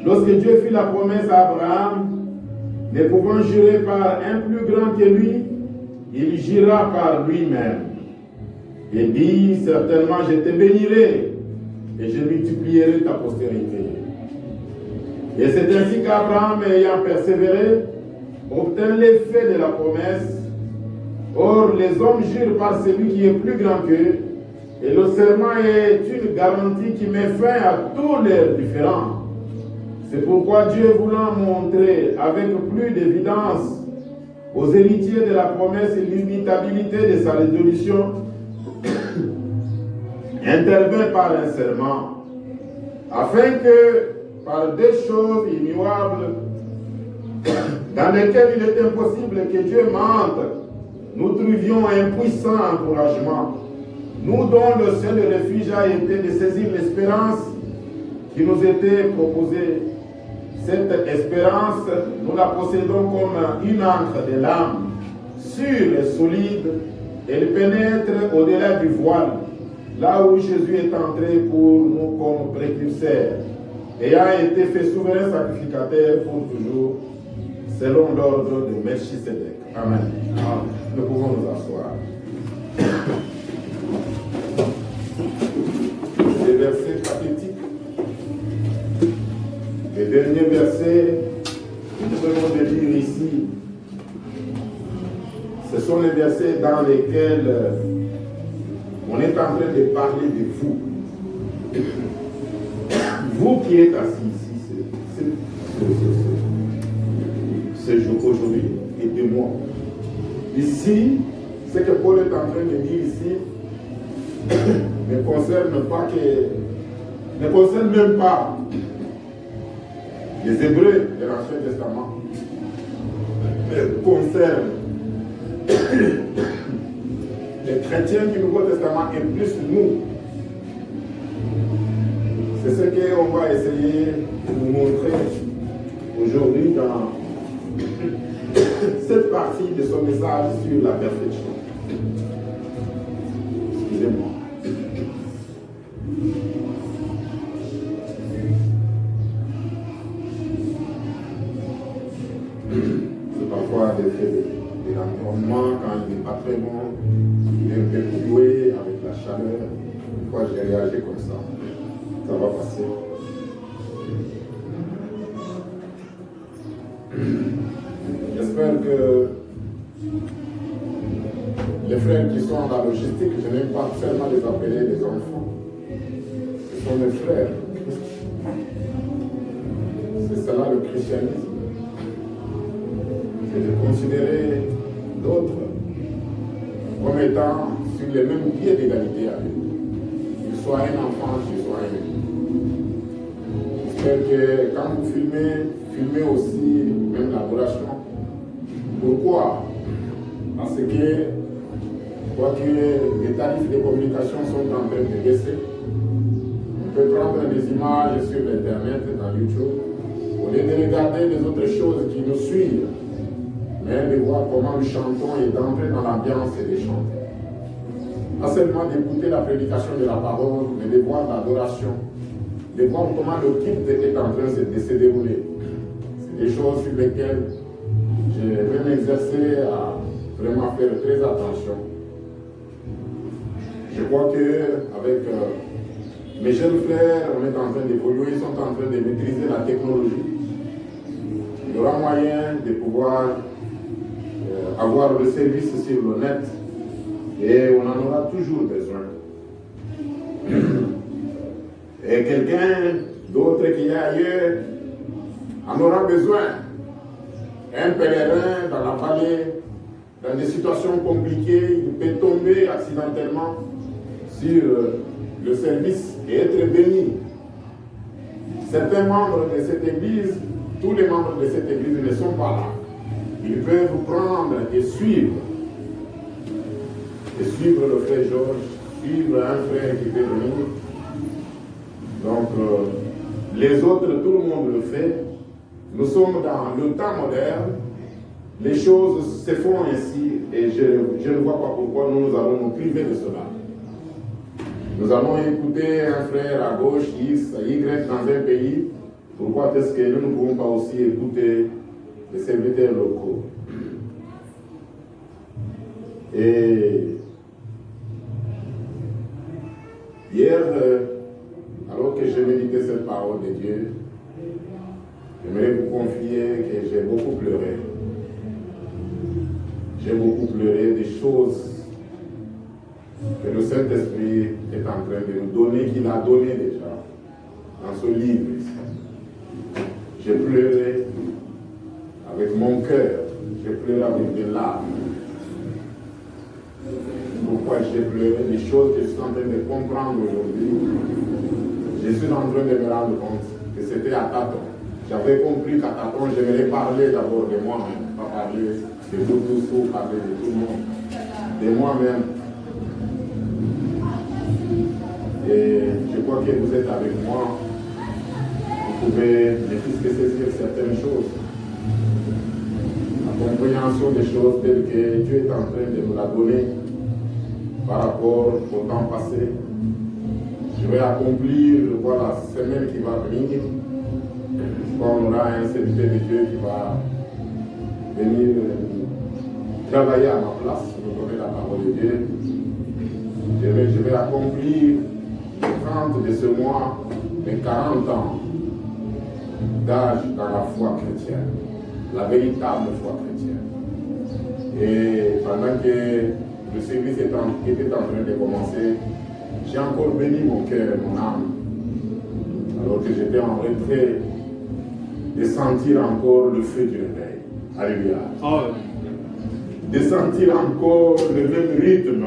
Lorsque Dieu fit la promesse à Abraham, ne pouvant jurer par un plus grand que lui, il jura par lui-même. Et dit, certainement je te bénirai et je multiplierai ta postérité. Et c'est ainsi qu'Abraham, ayant persévéré, obtint l'effet de la promesse. Or, les hommes jurent par celui qui est plus grand qu'eux, et le serment est une garantie qui met fin à tous leurs différends. C'est pourquoi Dieu, voulant montrer avec plus d'évidence aux héritiers de la promesse l'immutabilité de sa résolution, intervint par un serment, afin que, par des choses immuables, dans lesquelles il est impossible que Dieu mente, nous trouvions un puissant encouragement, nous dont le seul refuge a été de saisir l'espérance qui nous était proposée. Cette espérance, nous la possédons comme une encre de l'âme, sûre et solide. Elle pénètre au-delà du voile, là où Jésus est entré pour nous comme précurseur, ayant été fait souverain sacrificateur pour toujours, selon l'ordre de Melchisédek. Amen. Nous pouvons nous asseoir. Des versets pathétiques. Les derniers versets que nous venons de lire ici, ce sont les versets dans lesquels on est en train de parler de vous. Vous qui êtes assis ici, ce jour aujourd'hui, et de moi. Ici, ce que Paul est en train de dire ici ne concerne même pas les Hébreux de l'Ancien Testament, mais concerne les chrétiens du Nouveau Testament et plus nous. C'est ce qu'on va essayer de vous montrer aujourd'hui dans cette partie de son message sur la perfection. Excusez-moi. C'est parfois l'effet de l'environnement quand il n'est pas très bon, il est un peu boué avec la chaleur. Une fois j'ai réagi comme ça. Ça va passer. J'espère que les frères qui sont dans la logistique, je n'aime pas seulement les appeler des enfants. Ce sont mes frères. C'est cela le christianisme. C'est de considérer d'autres comme étant sur les mêmes pieds d'égalité avec nous. Qu'il soit un enfant, qu'il soit un adulte. J'espère que quand vous filmez aussi même l'adoration. Pourquoi? Parce que, quoique les tarifs de communication sont en train de baisser, on peut prendre des images sur l'internet, dans YouTube, au lieu de regarder les autres choses qui nous suivent, mais de voir comment le chanton est entré dans l'ambiance et de chanter. Pas seulement d'écouter la prédication de la parole, mais de voir l'adoration, de voir comment le culte est en train de se dérouler. C'est des choses sur lesquelles je vais m'exercer à vraiment faire très attention. Je crois qu'avec mes jeunes frères, on est en train d'évoluer, ils sont en train de maîtriser la technologie. Il y aura moyen de pouvoir avoir le service sur le net et on en aura toujours besoin. Et quelqu'un d'autre qui est ailleurs en aura besoin. Un pèlerin dans la vallée, dans des situations compliquées, il peut tomber accidentellement sur le service et être béni. Certains membres de cette église, tous les membres de cette église ne sont pas là. Ils peuvent vous prendre et suivre. Et suivre le frère Georges, suivre un frère qui peut venir. Donc, les autres, tout le monde le fait. Nous sommes dans le temps moderne. Les choses se font ainsi et je ne vois pas pourquoi nous allons nous priver de cela. Nous allons écouter un frère à gauche, X, Y dans un pays. Pourquoi est-ce que nous ne pouvons pas aussi écouter les serviteurs locaux? Et hier, alors que je méditais cette parole de Dieu, j'aimerais vous confier que j'ai beaucoup pleuré. J'ai beaucoup pleuré des choses que le Saint-Esprit est en train de nous donner, qu'il a donné déjà dans ce livre ici. J'ai pleuré avec mon cœur, j'ai pleuré avec des larmes. Pourquoi j'ai pleuré? Des choses que je suis en train de comprendre aujourd'hui. Je suis en train de me rendre compte que c'était à tâtons. J'avais compris qu'à tâtons, j'aimerais parler d'abord de moi-même, pas parler de vous tous ou parler de tout le monde, de moi-même. Et je crois que vous êtes avec moi. Vous pouvez ne plus que saisir certaines choses. La compréhension des choses telles que Dieu est en train de nous la donner par rapport au temps passé. Je vais accomplir, je vois la semaine qui va venir. Quand on aura un serviteur de Dieu qui va venir travailler à ma place, nous donner la parole de Dieu. Je vais accomplir le 30 de ce mois, les 40 ans d'âge dans la foi chrétienne, la véritable foi chrétienne. Et pendant que le service était en train de commencer, j'ai encore béni mon cœur et mon âme, alors que j'étais en retrait, de sentir encore le feu du réveil. Alléluia. Oh. De sentir encore le même rythme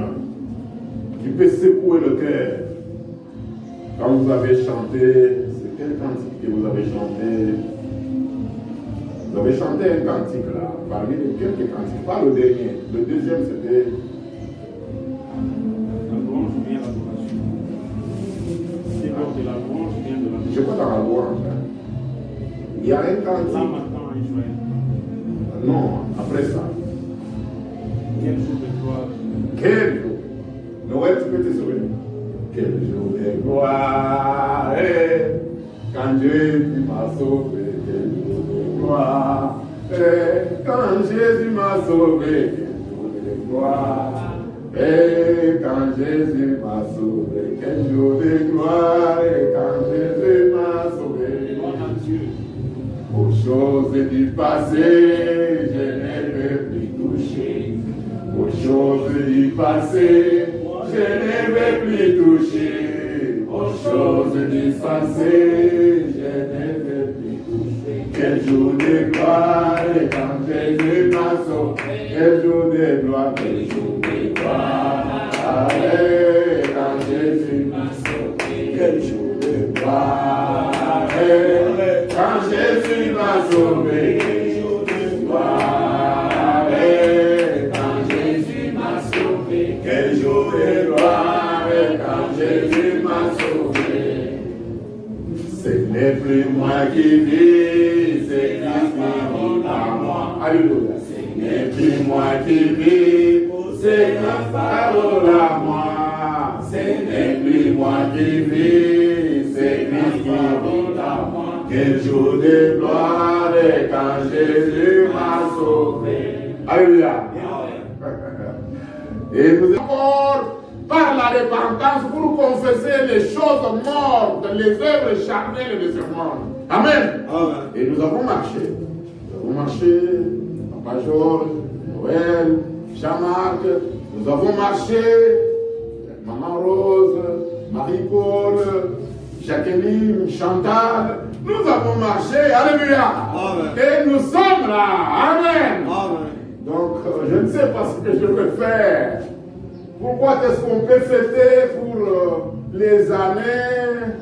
qui peut secouer le cœur. Quand vous avez chanté, c'est quel cantique que vous avez chanté? Vous avez chanté un cantique là, parmi les quelques cantiques, pas le dernier. Le deuxième c'était la louange vient de l'adoration. C'est lors de la louange vient de l'adoration. Je crois dans la louange. Hein. Il y a un cantique. Là maintenant, Israël. Non, après ça. Quel jour de gloire. Quel jour. Noël, tu peux te souvenir. Quel jour de gloire. Quand Jésus m'a sauvé, quel jour de gloire. Quand Jésus m'a sauvé, quel jour de gloire. Quand Jésus m'a sauvé, quel jour de gloire. Quand Jésus m'a sauvé. Aux choses du passé, je ne veux plus toucher. Aux choses du passé, je ne veux plus toucher. Aux choses du passé, je ne veux plus toucher. Quel jour de gloire, quand Jésus m'a sauvé. Quel jour de gloire, quel jour de gloire. Quand Jésus m'a sauvé. Quel jour de gloire. Quand Jésus m'a sauvé, quel jour de gloire. Quand Jésus m'a sauvé, quel jour de gloire. Quand Jésus m'a sauvé, ce n'est plus moi qui vis, c'est Christ qui vit en moi. Alléluia. Ce n'est plus moi qui vis, c'est la parole à moi. Ce n'est plus moi qui vis, c'est Christ qui vit en moi. Quel jour de gloire quand Jésus m'a sauvé. Alléluia. Et nous encore par la repentance pour confesser les choses mortes, les œuvres charnelles de ce monde. Amen. Amen. Et nous avons marché. Nous avons marché, Papa Georges, Noël, Jean-Marc. Nous avons marché, Maman Rose, Marie-Paul, Jacqueline, Chantal. Nous avons marché, alléluia. Amen. Et nous sommes là. Amen. Amen. Donc, je ne sais pas ce que je peux faire. Pourquoi est-ce qu'on peut fêter pour les années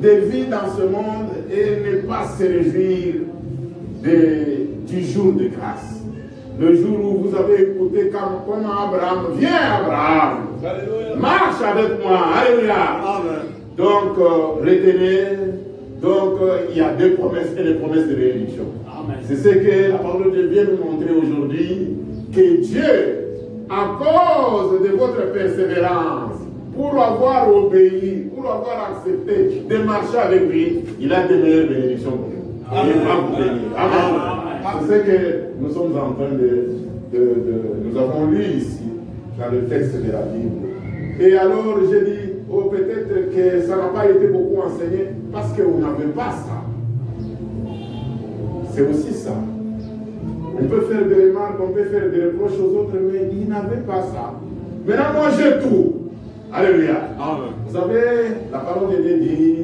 de vie dans ce monde et ne pas se réjouir du jour de grâce? Le jour où vous avez écouté comme Abraham, viens Abraham, alléluia. Marche avec moi, alléluia. Amen. Donc, retenez, il y a deux promesses et les promesses de bénédiction. C'est ce que la parole de Dieu vient nous montrer aujourd'hui, que Dieu, à cause de votre persévérance, pour avoir obéi, pour avoir accepté de marcher avec lui, il a des meilleures bénédictions pour nous. Et il va vous bénir. Amen. C'est ce que nous sommes en train nous avons lu ici, dans le texte de la Bible. Et alors, j'ai dit, oh, peut-être que ça n'a pas été beaucoup enseigné, parce qu'on n'avait pas ça. C'est aussi ça. On peut faire des remarques, on peut faire des reproches aux autres, mais ils n'avaient pas ça. Maintenant, moi, j'ai tout. Alléluia. Amen. Vous savez, la parole de Dieu dit,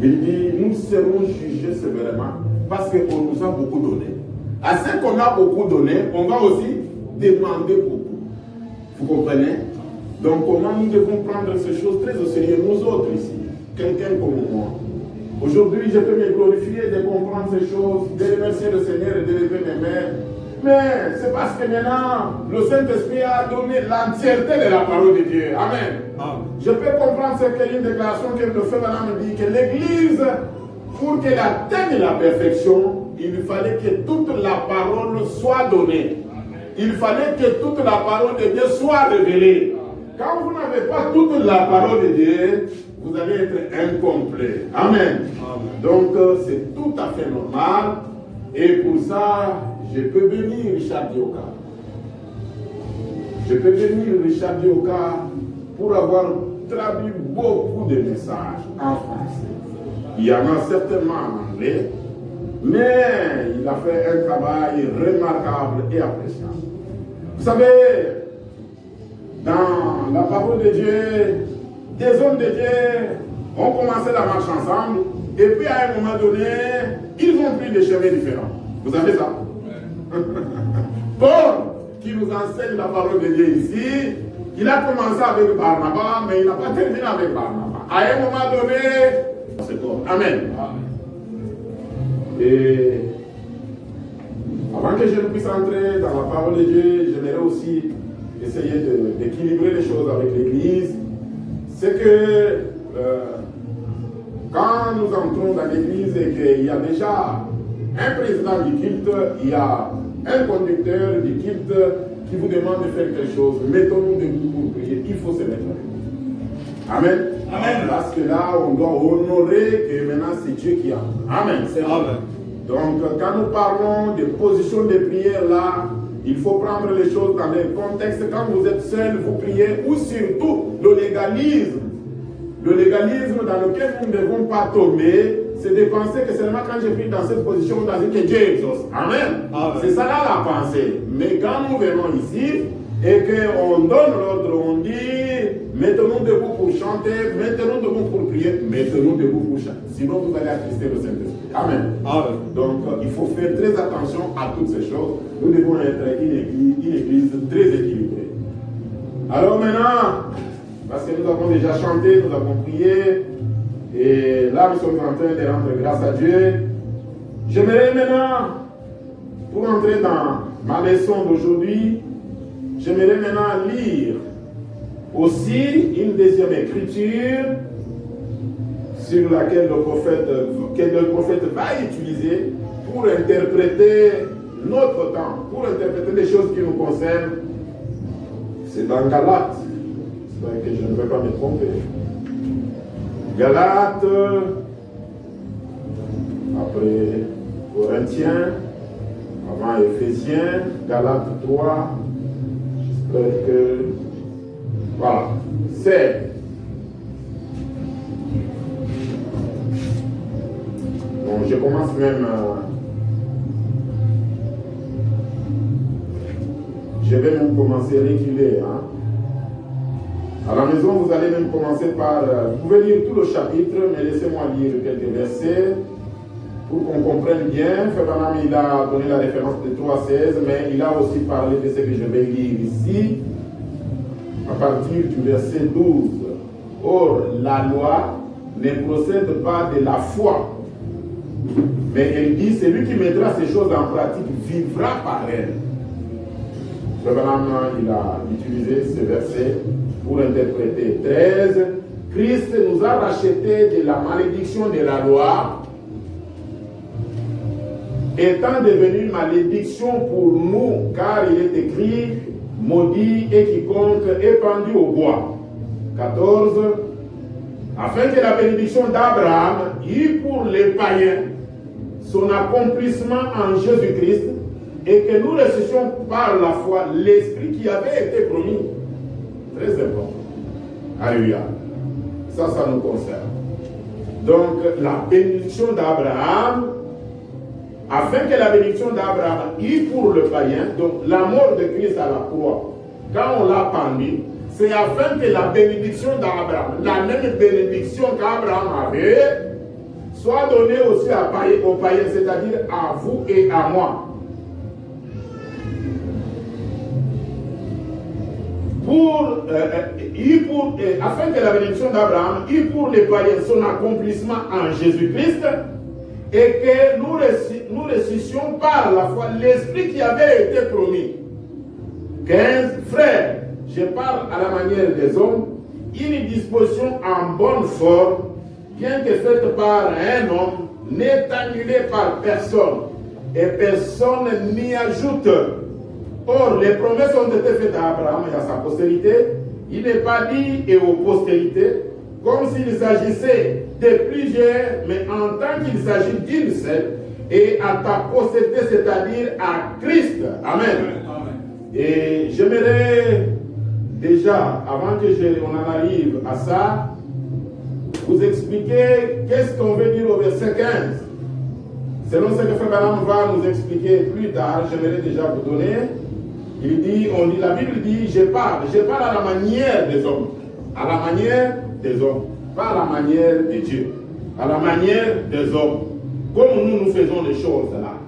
il dit, nous serons jugés sévèrement parce qu'on nous a beaucoup donné. À ce qu'on a beaucoup donné, on va aussi demander beaucoup. Vous comprenez? Donc, comment nous devons prendre ces choses très au sérieux, nous autres ici, quelqu'un comme moi. Aujourd'hui, je peux me glorifier de comprendre ces choses, de remercier le Seigneur et de lever mes mains. Mais c'est parce que maintenant, le Saint-Esprit a donné l'entièreté de la parole de Dieu. Amen. Amen. Je peux comprendre ce qu'est une déclaration que le frère Branham dit, que l'Église, pour qu'elle atteigne la perfection, il fallait que toute la parole soit donnée. Il fallait que toute la parole de Dieu soit révélée. Quand vous n'avez pas toute la parole de Dieu, vous allez être incomplet. Amen. Amen. Donc, c'est tout à fait normal. Et pour ça, je peux bénir Richard Dioka. Je peux bénir Richard Dioka pour avoir traduit beaucoup de messages en français. Il y en a certainement en anglais, mais il a fait un travail remarquable et appréciable. Vous savez, dans la parole de Dieu, des hommes de Dieu ont commencé la marche ensemble, et puis à un moment donné, ils ont pris des chemins différents. Vous savez ça? Paul, qui nous enseigne la parole de Dieu ici, il a commencé avec Barnabas, mais il n'a pas terminé avec Barnabas. À un moment donné, c'est Paul. Amen. Et avant que je ne puisse entrer dans la parole de Dieu, j'aimerais aussi essayer d'équilibrer les choses avec l'Église. C'est que quand nous entrons dans l'Église et qu'il y a déjà un président du culte, il y a un conducteur du culte qui vous demande de faire quelque chose, mettons-nous debout pour prier, il faut se mettre debout. Amen. Amen. Parce que là, on doit honorer que maintenant c'est Dieu qui a. Amen. C'est vrai. Donc, quand nous parlons de position de prière là, il faut prendre les choses dans le contexte. Quand vous êtes seul, vous priez, ou surtout le légalisme. Le légalisme dans lequel nous ne devons pas tomber, c'est de penser que seulement quand je prie dans cette position, on dit que Dieu exauce. Amen. Amen. C'est ça là la pensée. Mais quand nous venons ici et qu'on donne l'ordre, on dit mettons-nous debout pour chanter, mettons-nous debout pour prier, mettons-nous debout pour chanter. Sinon vous allez attrister le Saint-Esprit. Amen. Amen. Donc il faut faire très attention à toutes ces choses. Nous devons être une église très équilibrée. Alors maintenant, parce que nous avons déjà chanté, nous avons prié, et là nous sommes en train de rendre grâce à Dieu. J'aimerais maintenant, pour entrer dans ma leçon d'aujourd'hui, j'aimerais maintenant lire aussi une deuxième écriture sur laquelle le prophète va utiliser pour interpréter notre temps, pour interpréter les choses qui nous concernent. C'est dans Galates. Que je ne vais pas me tromper. Galates, après Corinthiens, avant Éphésiens, Galates 3, j'espère que... Voilà, c'est... Bon, je commence même... Je vais même commencer à reculer, hein. À la maison, vous allez même commencer par... vous pouvez lire tout le chapitre, mais laissez-moi lire quelques versets pour qu'on comprenne bien. Frère Branham, il a donné la référence de 3,16, mais il a aussi parlé de ce que je vais lire ici, à partir du verset 12. Or, la loi ne procède pas de la foi, mais elle dit, celui qui mettra ces choses en pratique vivra par elle. Frère Branham, il a utilisé ce verset pour interpréter 13. Christ nous a rachetés de la malédiction de la loi, étant devenu malédiction pour nous, car il est écrit, maudit et quiconque est pendu au bois. 14. Afin que la bénédiction d'Abraham eût pour les païens son accomplissement en Jésus-Christ et que nous reçussions par la foi l'Esprit qui avait été promis. Très important. Alléluia. Ça nous concerne. Donc, la bénédiction d'Abraham, afin que la bénédiction d'Abraham eût pour le païen, donc la mort de Christ à la croix, quand on l'a pendu, c'est afin que la bénédiction d'Abraham, la même bénédiction qu'Abraham avait, soit donnée aussi aux païens, c'est-à-dire à vous et à moi. Afin que la bénédiction d'Abraham eût pour les païens son accomplissement en Jésus-Christ et que nous reçussions par la foi l'Esprit qui avait été promis. 15. Frères, je parle à la manière des hommes, une disposition en bonne forme, bien que faite par un homme, n'est annulée par personne et personne n'y ajoute. Or, les promesses ont été faites à Abraham et à sa postérité. Il n'est pas dit et aux postérités, comme s'il s'agissait de plusieurs, mais en tant qu'il s'agit d'une seule, et à ta postérité, c'est-à-dire à Christ. Amen. Amen. Et j'aimerais déjà, avant que on en arrive à ça, vous expliquer qu'est-ce qu'on veut dire au verset 15. Selon ce que Frère Branham va nous expliquer plus tard, j'aimerais déjà vous donner. La Bible dit, je parle à la manière des hommes. À la manière des hommes. Pas à la manière de Dieu. À la manière des hommes. Comme nous faisons les choses là.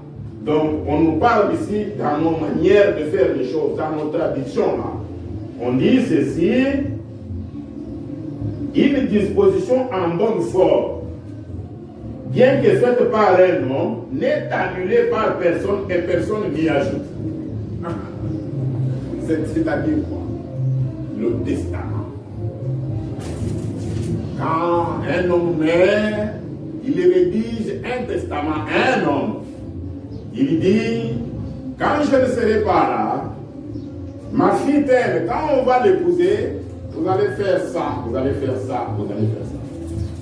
Donc, on nous parle ici dans nos manières de faire les choses, dans nos traditions là. On dit ceci, une disposition en bonne forme, bien que faite par un homme, n'est annulée par personne et personne n'y ajoute. C'est-à-dire quoi? Le testament. Quand un homme meurt, il rédige un testament à un homme. Il dit, quand je ne serai pas là, ma fille telle, quand on va l'épouser, vous allez faire ça, vous allez faire ça, vous allez faire ça.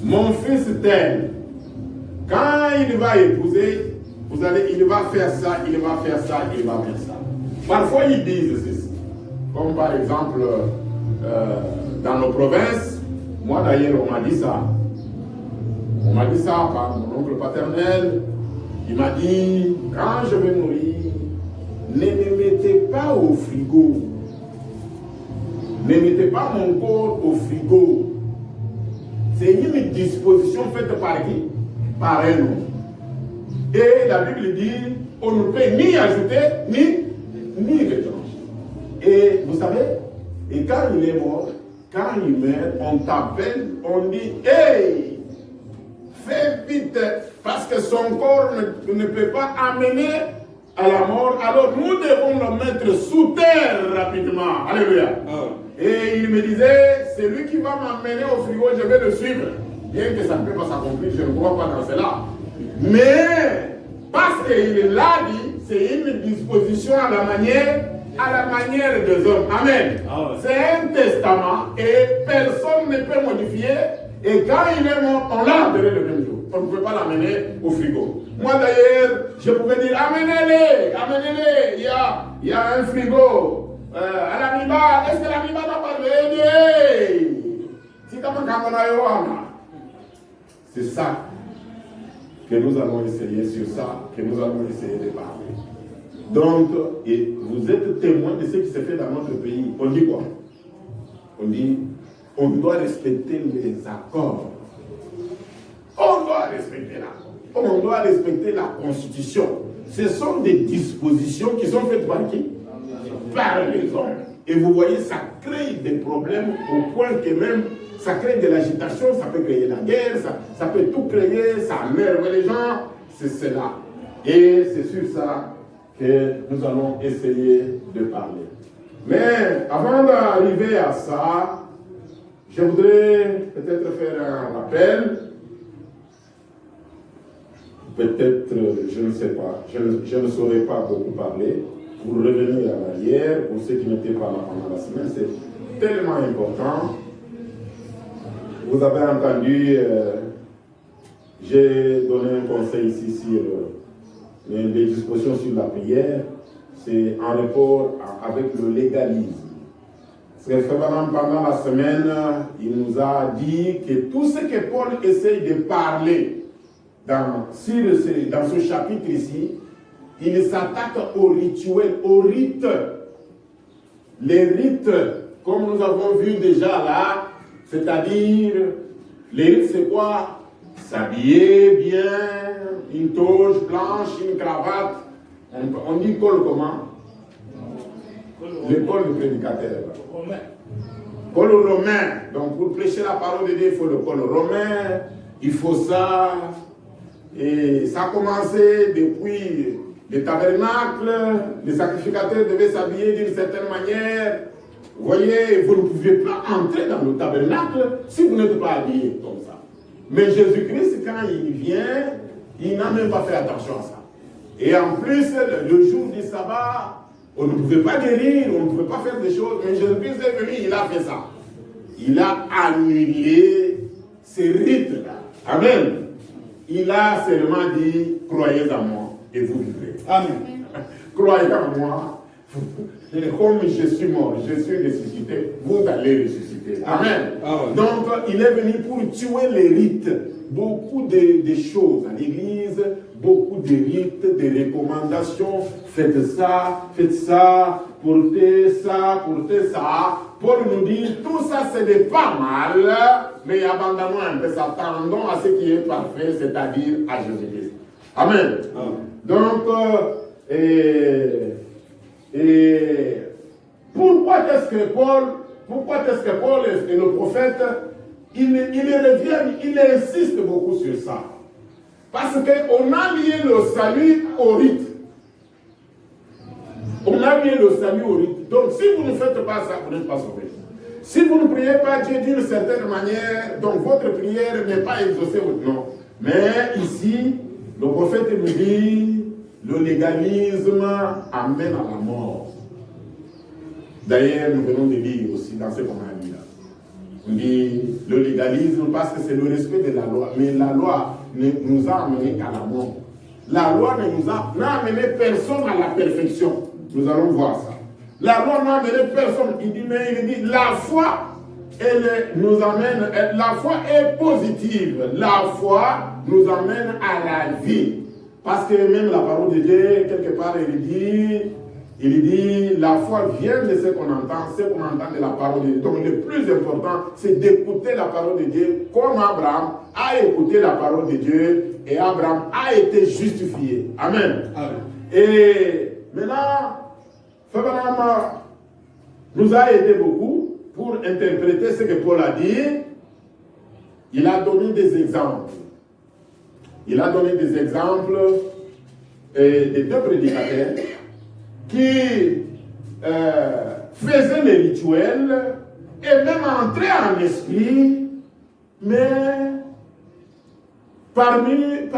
Mon fils tel, quand il va épouser, il va faire ça, il va faire ça, il va faire ça. Parfois ils disent ceci. Comme par exemple, dans nos provinces, moi d'ailleurs on m'a dit ça. On m'a dit ça par mon oncle paternel. Il m'a dit, quand je vais mourir, ne me mettez pas au frigo. Ne mettez pas mon corps au frigo. C'est une disposition faite par qui? Par un homme. Et la Bible dit, on ne peut ni ajouter, ni retirer. Et vous savez, et quand il est mort, quand il meurt, on t'appelle, on dit, hey, fais vite, parce que son corps ne peut pas amener à la mort, alors nous devons le mettre sous terre rapidement. Alléluia. Et il me disait, c'est lui qui va m'amener au frigo, je vais le suivre. Bien que ça ne peut pas s'accomplir, je ne crois pas dans cela. Mais, parce qu'il l'a dit, c'est une disposition à la manière des hommes. Amen. C'est un testament et personne ne peut modifier. Et quand il est mort, on l'a enterré le même jour. On ne pouvait pas l'amener au frigo. Moi d'ailleurs, je pouvais dire, amenez-les. Il y a un frigo. À la Miba, est-ce que la Miba n'a pas aidé? C'est ça que nous allons essayer, sur ça que nous allons essayer de parler. Donc, et vous êtes témoin de ce qui se fait dans notre pays. On dit quoi? On dit, on doit respecter les accords. On doit respecter l'accord. On doit respecter la Constitution. Ce sont des dispositions qui sont faites par qui? Par les hommes. Et vous voyez, ça crée des problèmes au point que même ça crée de l'agitation, ça peut créer la guerre, ça peut tout créer, ça énerve les gens. C'est cela. Et c'est sur ça que nous allons essayer de parler. Mais avant d'arriver à ça, je voudrais peut-être faire un rappel. Peut-être, je ne sais pas, je ne saurais pas beaucoup parler. pour revenir à l'arrière, pour ceux qui n'étaient pas là pendant la semaine, c'est tellement important. Vous avez entendu, j'ai donné un conseil ici sur les dispositions sur la prière, c'est en rapport avec le légalisme. Parce que pendant la semaine, il nous a dit que tout ce que Paul essaye de parler dans ce chapitre ici, il s'attaque aux rituels, aux rites. Les rites, comme nous avons vu déjà là, c'est-à-dire, les rites c'est quoi? S'habiller bien, une toge blanche, une cravate. On dit col comment? Le col du prédicateur. Col romain. Donc pour prêcher la parole de Dieu, il faut le col romain, il faut ça. Et ça a commencé depuis le tabernacle, les sacrificateurs devaient s'habiller d'une certaine manière. Vous voyez, vous ne pouvez pas entrer dans le tabernacle si vous n'êtes pas habillé comme ça. Mais Jésus-Christ, quand il vient, il n'a même pas fait attention à ça. Et en plus, le jour du sabbat, on ne pouvait pas guérir, on ne pouvait pas faire des choses. Mais Jésus-Christ est venu, il a fait ça. Il a annulé ces rites-là. Amen. Il a seulement dit, croyez en moi et vous vivrez. Amen. Croyez en moi. Comme je suis mort, je suis ressuscité, vous allez ressusciter. Amen. Amen. Donc, il est venu pour tuer les rites. Beaucoup de choses à l'église, beaucoup de rites, de recommandations. Faites ça, portez ça. Paul nous dit, tout ça, ce n'est pas mal, mais abandonnons un peu ça. Tendons à ce qui est parfait, c'est-à-dire à Jésus-Christ. Amen. Amen. Donc, pourquoi est-ce que Paul et le prophète, il revient, il insiste beaucoup sur ça. Parce qu'on a lié le salut au rite. On a lié le salut au rite. Donc si vous ne faites pas ça, vous n'êtes pas sauvé. Si vous ne priez pas Dieu d'une certaine manière, donc votre prière n'est pas exaucée, non. Mais ici, le prophète nous dit, le légalisme amène à la mort. D'ailleurs, nous venons de lire aussi dans ce qu'on a dit là. On dit le légalisme parce que c'est le respect de la loi. Mais la loi ne nous a amené qu'à la mort. La loi n'a amené personne à la perfection. Nous allons voir ça. La loi n'a amené personne. Il dit la foi, nous amène, la foi est positive. La foi nous amène à la vie. Parce que même la parole de Dieu, quelque part, il dit, la foi vient de ce qu'on entend de la parole de Dieu. Donc le plus important, c'est d'écouter la parole de Dieu, comme Abraham a écouté la parole de Dieu, et Abraham a été justifié. Amen. Amen. Et maintenant, Abraham nous a aidé beaucoup pour interpréter ce que Paul a dit. Il a donné des exemples. Il a donné des exemples des deux prédicateurs qui faisaient les rituels et même entraient en esprit, mais parmi eux,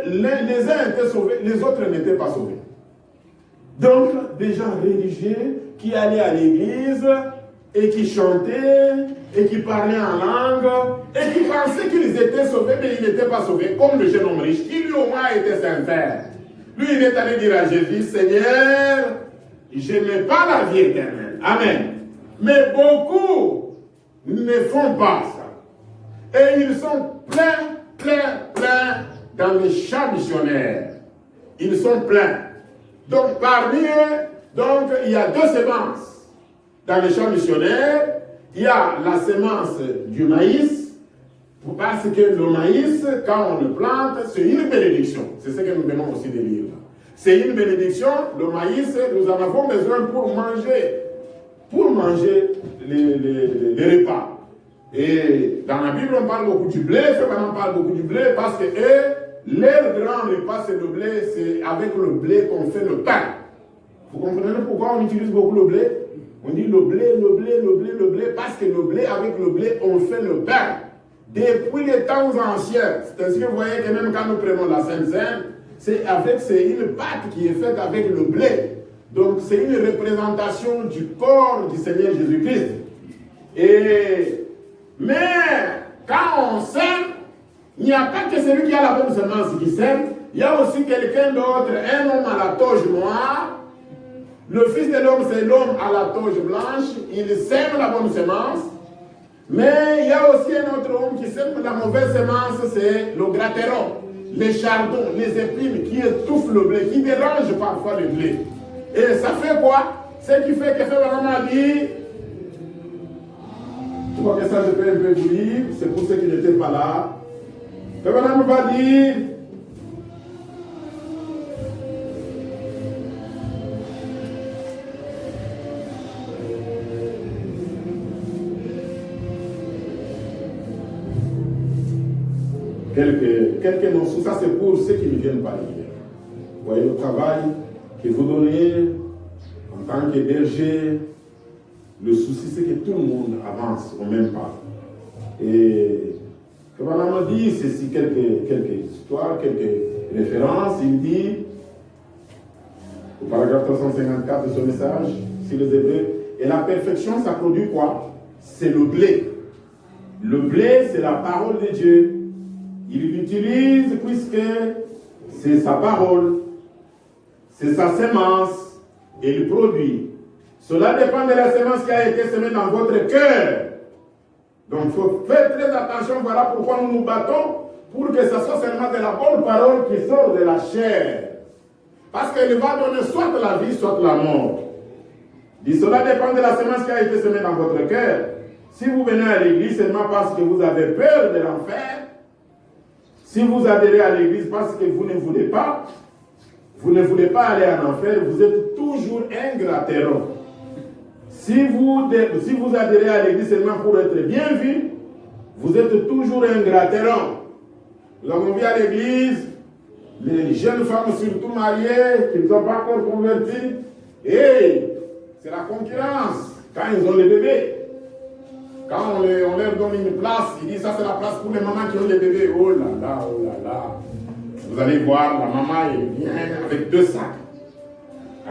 les uns étaient sauvés, les autres n'étaient pas sauvés. Donc, des gens religieux qui allaient à l'église et qui chantaient et qui parlaient en langue et qui pensaient qu'ils étaient sauvés, mais ils n'étaient pas sauvés, comme le jeune homme riche, qui lui au moins était sincère. Lui, il est allé dire à Jésus, Seigneur, je n'ai pas la vie éternelle. Amen. Mais beaucoup ne font pas ça. Et ils sont pleins dans les champs missionnaires. Ils sont pleins. Donc, parmi eux, il y a deux semences. Dans les champs missionnaires, il y a la semence du maïs, parce que le maïs, quand on le plante, c'est une bénédiction. C'est ce que nous venons aussi de lire. C'est une bénédiction. Le maïs, nous en avons besoin pour manger les repas. Et dans la Bible, on parle beaucoup du blé. On parle beaucoup du blé parce que leur grand repas, c'est le blé. C'est avec le blé qu'on fait le pain. Vous comprenez pourquoi on utilise beaucoup le blé? On dit le blé, parce que le blé, avec le blé, on fait le pain. Depuis les temps anciens, c'est ainsi que vous voyez que même quand nous prenons la Sainte Seine, c'est une pâte qui est faite avec le blé. Donc c'est une représentation du corps du Seigneur Jésus-Christ. Mais quand on sème, il n'y a pas que celui qui a la bonne semence qui sème, il y a aussi quelqu'un d'autre, un homme à la toge noire. Le Fils de l'homme, c'est l'homme à la toge blanche, il sème la bonne semence. Mais il y a aussi un autre homme qui sème la mauvaise semence, c'est le gratteron, les chardons, les épines qui étouffent le blé, qui dérangent parfois le blé. Et ça fait quoi? Ce qui fait que Frère a dit, tu vois que ça je peux un peu vous lire, c'est pour ceux qui n'étaient pas là. Frère va dire, quelques noms, ça c'est pour ceux qui ne viennent pas lire. Vous voyez le travail que vous donnez en tant que berger. Le souci c'est que tout le monde avance au même pas. Et comme on m'a dit, c'est ici quelques histoires, quelques références. Il dit, au paragraphe 354 de ce message, si les Hébreux, et la perfection ça produit quoi? C'est le blé. Le blé c'est la parole de Dieu. Il l'utilise puisque c'est sa parole, c'est sa semence, et il produit. Cela dépend de la semence qui a été semée dans votre cœur. Donc il faut faire très attention, voilà pourquoi nous nous battons, pour que ce soit seulement de la bonne parole qui sort de la chair. Parce qu'elle va donner soit la vie, soit la mort. Et cela dépend de la semence qui a été semée dans votre cœur. Si vous venez à l'église seulement parce que vous avez peur de l'enfer, si vous adhérez à l'église parce que vous ne voulez pas aller en enfer, vous êtes toujours un gratteron. Si vous adhérez à l'église seulement pour être bien vu, vous êtes toujours un gratteron. Nous avons vu à l'église les jeunes femmes, surtout mariées, qui ne sont pas encore converties, et c'est la concurrence quand ils ont les bébés. Quand on leur donne une place, ils disent ça c'est la place pour les mamans qui ont les bébés. Oh là là, oh là là. Vous allez voir, la maman elle vient avec 2 sacs.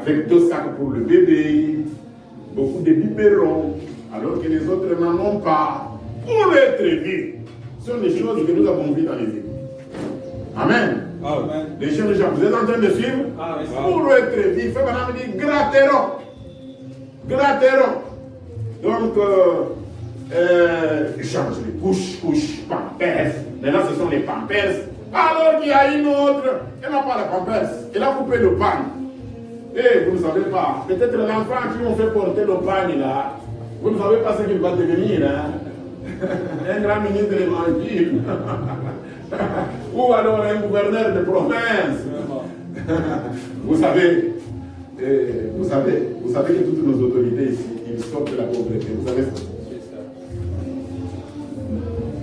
Avec 2 sacs pour le bébé, beaucoup de biberons, alors que les autres n'en ont pas. Pour être vus. Ce sont des choses que nous avons vues dans les églises. Amen. Amen. Les jeunes gens, vous êtes en train de suivre? Amen. Pour être vus, fait maintenant me dit gratteron. Gratteron. Donc, change les couches, pampers. Maintenant, ce sont les pampers. Alors qu'il y a une autre, elle n'a pas la pampers. Elle a coupé le pain. Et vous ne savez pas, peut-être l'enfant qui ont fait porter le pain là, vous ne savez pas ce qu'il va devenir. Hein? Un grand ministre de l'évangile. Ou alors un gouverneur de province. Vous savez que toutes nos autorités ici, ils sortent de la pauvreté. Vous savez ça?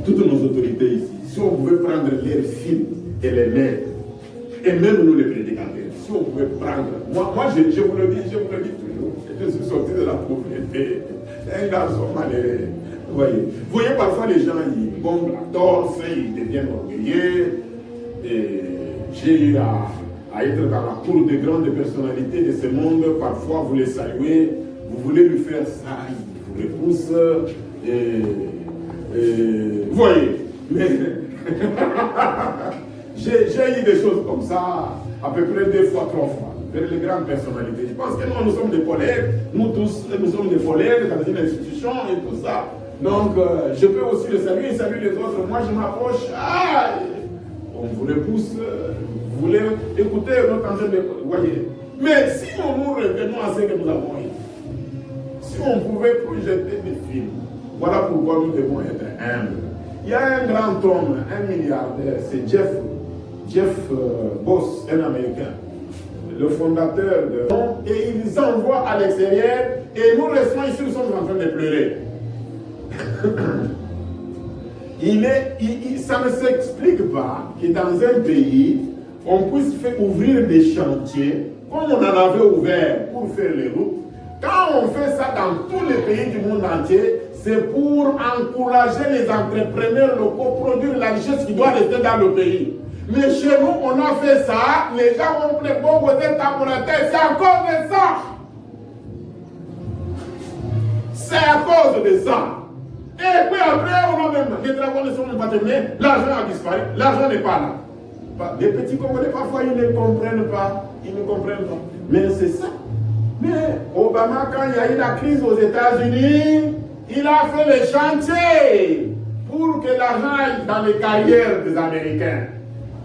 Toutes nos autorités ici, si on pouvait prendre leurs filles et les mères, et même nous les prédicateurs, si on pouvait prendre, moi je vous le dis toujours, je suis sorti de la pauvreté, un garçon malheureux. Vous voyez parfois les gens, ils bombent la torse, ils deviennent orgueilleux, et j'ai eu à être dans la cour de grandes personnalités de ce monde, parfois vous les saluez, vous voulez lui faire ça, il vous repousse, vous voyez, mais j'ai eu des choses comme ça, à peu près 2 fois, 3 fois, vers les grandes personnalités. Je pense que nous sommes des collègues, nous tous, nous sommes des collègues dans une institution et tout ça. Donc, je peux aussi le saluer, saluer les autres. Moi, je m'approche, on vous repousse, vous voulez écouter notre entrain de... Vous voyez. Mais si nous revenons à ce que nous avons eu, si on pouvait projeter des films, voilà pourquoi nous devons être humbles. Il y a un grand homme, un milliardaire, c'est Jeff Bezos, un Américain, le fondateur de... Et il nous envoie à l'extérieur, et nous restons ici, nous sommes en train de pleurer. Ça ne s'explique pas que dans un pays, on puisse faire ouvrir des chantiers, comme on en avait ouvert pour faire les routes. Quand on fait ça dans tous les pays du monde entier, c'est pour encourager les entrepreneurs locaux à produire la richesse qui doit rester dans le pays. Mais chez nous, on a fait ça. Les gens ont pris bon côté temps pour la tête. C'est à cause de ça. C'est à cause de ça. Et puis après, on a même, les travaux ne sont même pas terminés, l'argent a disparu, l'argent n'est pas là. Les petits Congolais, parfois, ils ne comprennent pas. Ils ne comprennent pas. Mais c'est ça. Mais Obama, quand il y a eu la crise aux États-Unis, il a fait les chantiers pour que l'argent aille dans les carrières des Américains.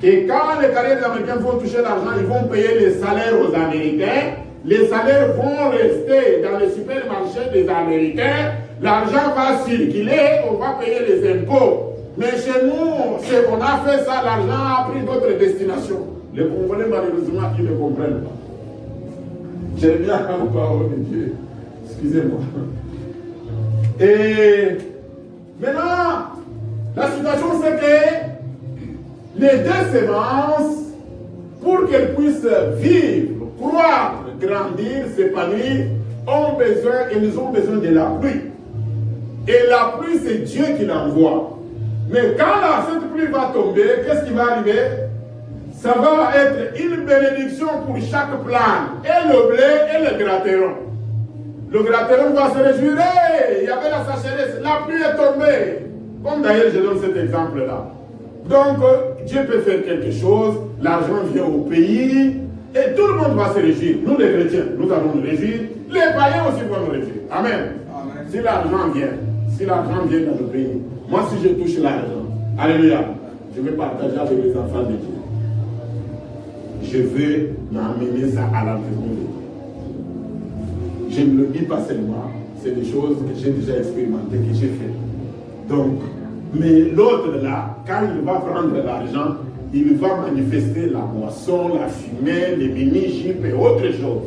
Et quand les carrières des Américains vont toucher l'argent, ils vont payer les salaires aux Américains. Les salaires vont rester dans les supermarchés des Américains. L'argent va circuler, on va payer les impôts. Mais chez nous, c'est qu'on a fait ça, l'argent a pris d'autres destinations. Les Congolais, malheureusement, ils ne comprennent pas. J'aime bien la parole de Dieu. Excusez-moi. Et maintenant, la situation, c'est que les deux semences, pour qu'elles puissent vivre, croître, grandir, s'épanouir, ils ont besoin de la pluie. Et la pluie, c'est Dieu qui l'envoie. Mais quand cette pluie va tomber, qu'est-ce qui va arriver? Ça va être une bénédiction pour chaque plante. Et le blé et le gratteron. Le gratteron va se réjouir. Hey, il y avait la sécheresse, la pluie est tombée. Comme d'ailleurs, je donne cet exemple-là. Donc, Dieu peut faire quelque chose, l'argent vient au pays, et tout le monde va se réjouir. Nous, les chrétiens, nous allons nous réjouir. Les païens aussi vont nous réjouir. Amen. Amen. Si l'argent vient dans le pays, moi, si je touche l'argent, alléluia, je vais partager avec les enfants de Dieu. Je veux m'amener ça à l'environnement de Dieu. Je ne le dis pas seulement, c'est des choses que j'ai déjà expérimentées, que j'ai fait. Donc, mais l'autre là, quand il va prendre l'argent, il va manifester la moisson, la fumée, les mini-jupes et autre chose.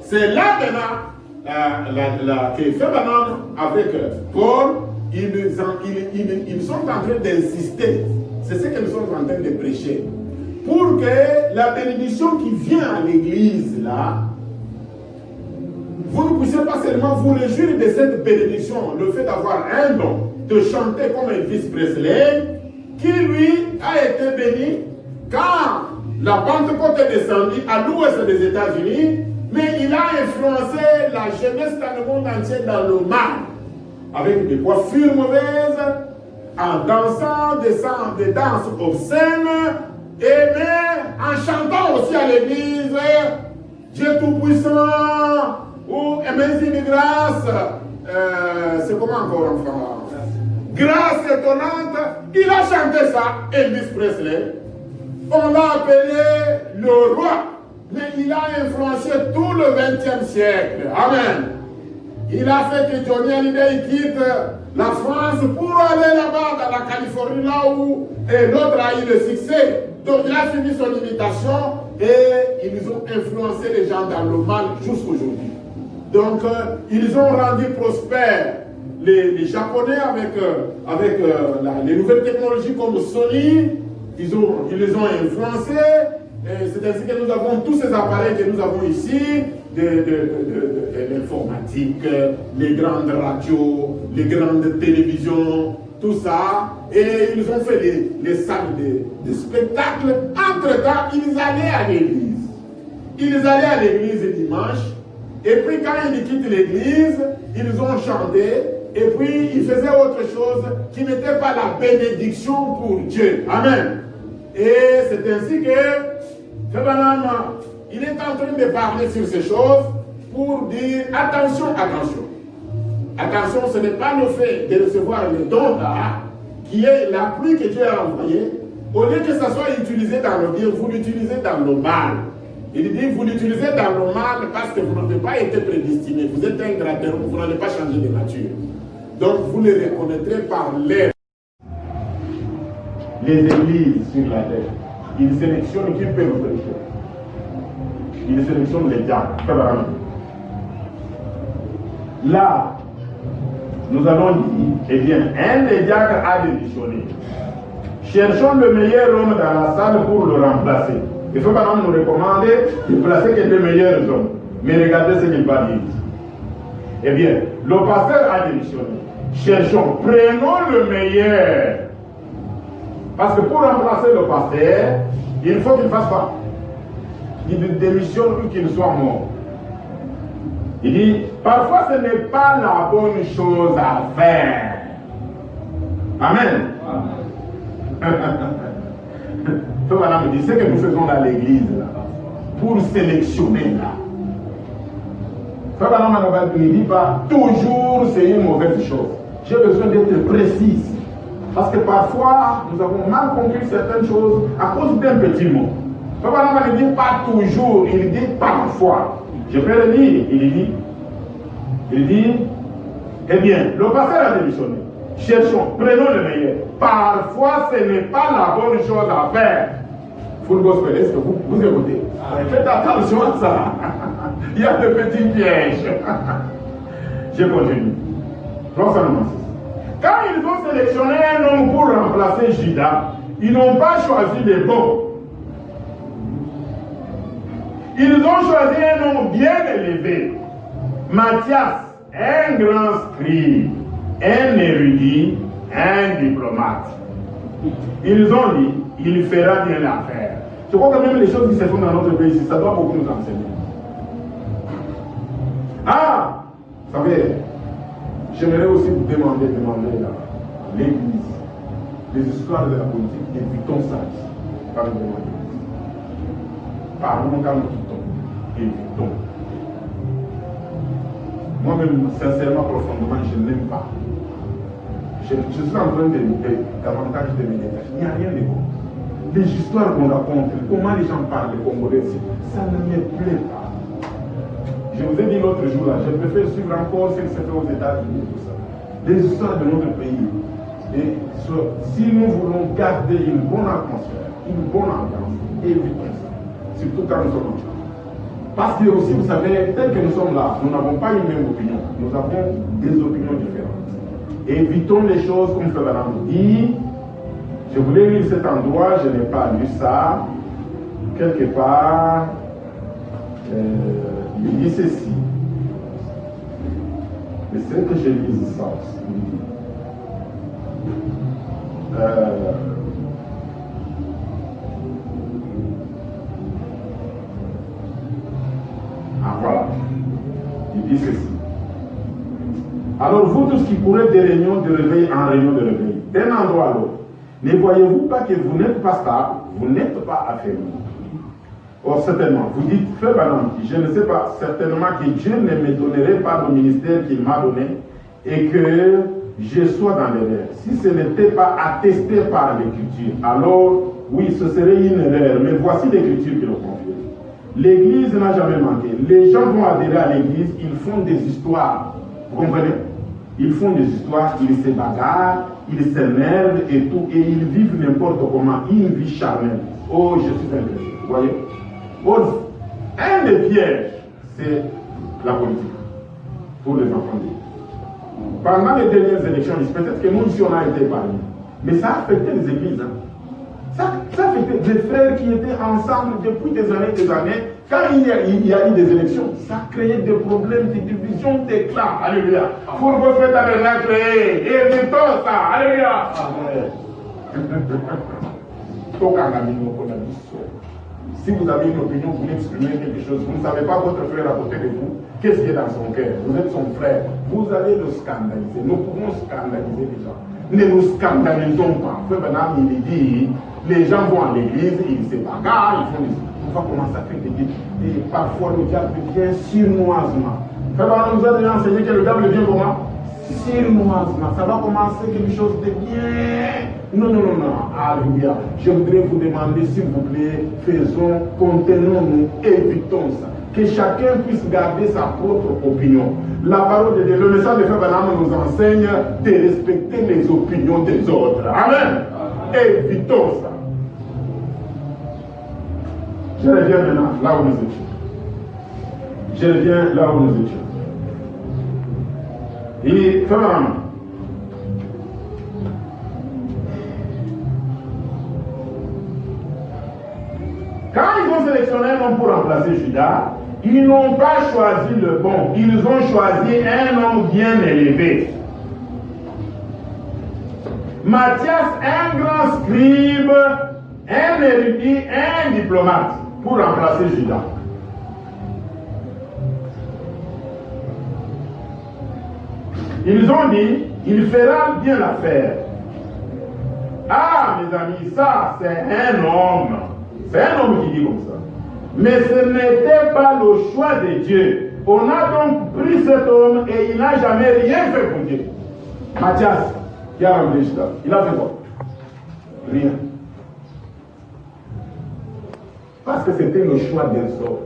C'est là maintenant que Fébanan avec Paul, ils sont en train d'insister. C'est ce que nous sommes en train de prêcher. Pour que la bénédiction qui vient à l'église là, vous ne puissiez pas seulement vous réjouir de cette bénédiction, le fait d'avoir un don, de chanter comme Elvis Presley, qui lui a été béni quand la Pentecôte est descendue à l'ouest des États-Unis, mais il a influencé la jeunesse dans le monde entier dans le mal, avec des coiffures mauvaises, en dansant des danses obscènes, et même en chantant aussi à l'église, Dieu Tout-Puissant, ou Amazing Grâce, c'est comment encore en français? Grâce étonnante, il a chanté ça, Elvis Presley. On l'a appelé le roi, mais il a influencé tout le XXe siècle. Amen. Il a fait que Johnny Hallyday quitte la France pour aller là-bas dans la Californie, là où l'autre a eu le succès. Donc il a suivi son invitation et ils ont influencé les gens dans le mal jusqu'aujourd'hui. Donc ils ont rendu prospères les Japonais avec les nouvelles technologies comme Sony. Ils les ont influencés. C'est ainsi que nous avons tous ces appareils que nous avons ici, de l'informatique, les grandes radios, les grandes télévisions, tout ça. Et ils ont fait les salles de spectacle. Entre-temps, ils allaient à l'église. Ils allaient à l'église dimanche. Et puis quand ils quittent l'église, ils ont chanté. Et puis ils faisaient autre chose qui n'était pas la bénédiction pour Dieu. Amen. Et c'est ainsi que il est en train de parler sur ces choses pour dire attention, attention. Attention, ce n'est pas le fait de recevoir le don là, qui est la pluie que Dieu a envoyée. Au lieu que ça soit utilisé dans le bien, vous l'utilisez dans le mal. Il dit, vous l'utilisez dans le mal parce que vous n'avez pas été prédestiné. Vous êtes un gratteur, vous n'allez pas changer de nature. Donc vous les reconnaîtrez par l'air. Les églises sur la terre, ils sélectionnent qui peut nous prêcher. Ils sélectionnent les diacres. Là, nous allons dire, eh bien, un des diacres a démissionné. Cherchons le meilleur homme dans la salle pour le remplacer. Il faut quand même nous recommander de placer que les meilleurs hommes. Mais regardez ce qu'il va dire. Eh bien, le pasteur a démissionné. Cherchons, prenons le meilleur. Parce que pour remplacer le pasteur, il faut qu'il fasse quoi? Il démissionne ou qu'il soit mort. Il dit, parfois ce n'est pas la bonne chose à faire. Amen. Voilà, me dit, ce que nous faisons dans l'église, pour sélectionner là. Frère ne dit pas toujours c'est une mauvaise chose. J'ai besoin d'être précise. Parce que parfois, nous avons mal compris certaines choses à cause d'un petit mot. Frère ne dit pas toujours, il dit parfois. Je peux le dire, il dit, eh bien, le pasteur a démissionné. Cherchons, prenons le meilleur. Parfois, ce n'est pas la bonne chose à faire. Full gospel, est-ce que vous écoutez? Faites attention à ça. Il y a de petits pièges. Je continue. Verset 6. Quand ils ont sélectionné un homme pour remplacer Judas, ils n'ont pas choisi les bons. Ils ont choisi un homme bien élevé. Matthias, un grand scribe, un érudit, un diplomate. Ils ont dit, il fera bien l'affaire. Je crois que même les choses qui se font dans notre pays, ça doit beaucoup nous enseigner. Ah, vous savez, j'aimerais aussi vous demander là, l'église, les histoires de la politique, évitons ça. Parlons quand nous quittons, évitons. Moi-même, sincèrement, profondément, je n'aime pas. Je suis en train d'éviter davantage de mes détails. Il n'y a rien de bon. Les histoires qu'on raconte, comment les gens parlent des Congolais, ça ne me plaît pas. Je vous ai dit l'autre jour là, je préfère suivre encore ce qui se fait aux États-Unis, tout ça. Les histoires de notre pays. Et si nous voulons garder une bonne atmosphère, une bonne ambiance, évitons ça. Surtout quand nous sommes en train. Parce que aussi, vous savez, tel que nous sommes là, nous n'avons pas une même opinion. Nous avons des opinions différentes. Évitons les choses comme Frère Branham dit. Je voulais lire cet endroit, je n'ai pas lu ça. Quelque part, il dit ceci. Mais c'est que je lise ça aussi. Voilà. Il dit ceci. Alors vous tous qui courez des réunions de réveil en réunion de réveil, d'un endroit à l'autre, ne voyez-vous pas que vous n'êtes pas stable, vous n'êtes pas affermi? Or certainement, vous dites, Frère Branham, je ne sais pas, certainement que Dieu ne me donnerait pas le ministère qu'il m'a donné et que je sois dans l'erreur. Si ce n'était pas attesté par l'Écriture, alors oui, ce serait une erreur, mais voici l'Écriture qui le confirme. L'Église n'a jamais manqué. Les gens vont adhérer à l'Église, ils font des histoires. Vous comprenez? Ils font des histoires, ils se bagarrent, ils s'énervent et tout, et ils vivent n'importe comment, une vie charnelle. Oh, je suis intéressé. Vous voyez? Oh, un des pièges, c'est la politique pour les enfants de Dieu. Pendant les dernières élections, peut-être que nous aussi on a été épargnés, mais ça a affecté les églises. Hein. Ça a affecté des frères qui étaient ensemble depuis des années. Quand il y a eu des élections, ça a créé des problèmes, des divisions, des clans. Alléluia. Pour vous faire la créer, et de tout ça. Alléluia. Si vous avez une opinion, vous exprimez quelque chose, vous ne savez pas votre frère à côté de vous, qu'est-ce qui est dans son cœur? Vous êtes son frère, vous allez le scandaliser. Nous pouvons scandaliser les gens. Ne nous scandalisons pas. Frère Branham, il dit, les gens vont à l'église, ils se bagarrent, ils font des... On va commencer à faire des guides. Et parfois le diable vient surnoisement. Frère Branham nous a déjà enseigné que le diable vient comment? Surnoisement. Ça va commencer quelque chose de bien. Non. Alléluia. Je voudrais vous demander, s'il vous plaît, contenons-nous, évitons ça. Que chacun puisse garder sa propre opinion. La parole de Dieu, le message de Frère Branham nous enseigne de respecter les opinions des autres. Amen. Évitons ça. Je reviens maintenant là où nous étions. Et Frère Branham, quand ils ont sélectionné un homme pour remplacer Judas, ils n'ont pas choisi le bon, ils ont choisi un homme bien élevé. Matthias, un grand scribe, un érudit, un diplomate, pour remplacer Judas. Ils ont dit, il fera bien l'affaire. Ah, mes amis, ça, c'est un homme. C'est un homme qui dit comme ça. Mais ce n'était pas le choix de Dieu. On a donc pris cet homme et il n'a jamais rien fait pour Dieu. Matthias, qui a rempli Judas, il a fait quoi? Rien. Parce que c'était le choix d'un seul.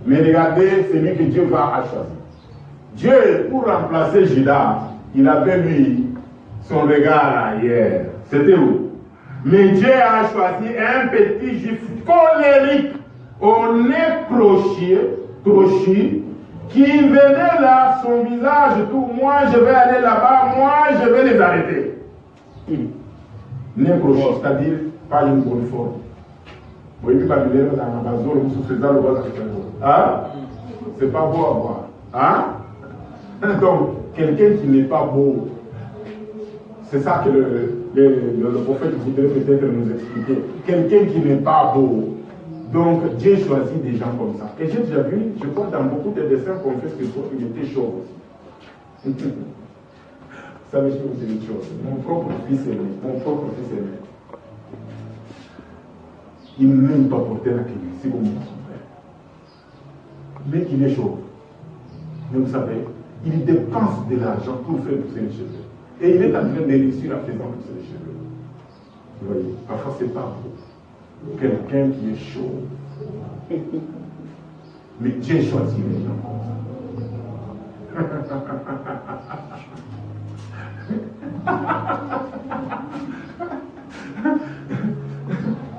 Mais regardez, c'est lui que Dieu va choisir. Dieu, pour remplacer Judas, il avait mis son regard ailleurs. C'était où? Mais Dieu a choisi un petit juif colérique, au nez crochu, qui venait là, son visage tout, moi je vais aller là-bas, moi je vais les arrêter. Nez crochu, c'est-à-dire pas une bonne forme. Vous voyez, Babylone, dans la zone, vous faisant le bas. Hein? C'est pas beau à voir. Hein? Donc, quelqu'un qui n'est pas beau, c'est ça que le prophète voudrait peut-être nous expliquer. Quelqu'un qui n'est pas beau. Donc, Dieu choisit des gens comme ça. Et j'ai déjà vu, je crois, dans beaucoup de dessins qu'on fait ce soir, il était chauve aussi. Vous savez, je vais vous dire une chose. Mon propre fils aimé, il n'aime pas porter la clé, c'est comme son frère. Mais il est chauve. Mais vous savez, il dépense de l'argent pour faire pousser les cheveux. Et il est en train de réussir à faire pousser les cheveux. Vous voyez, parfois c'est pas beau. Quelqu'un qui est chaud. Mais Dieu choisit les gens comme ça.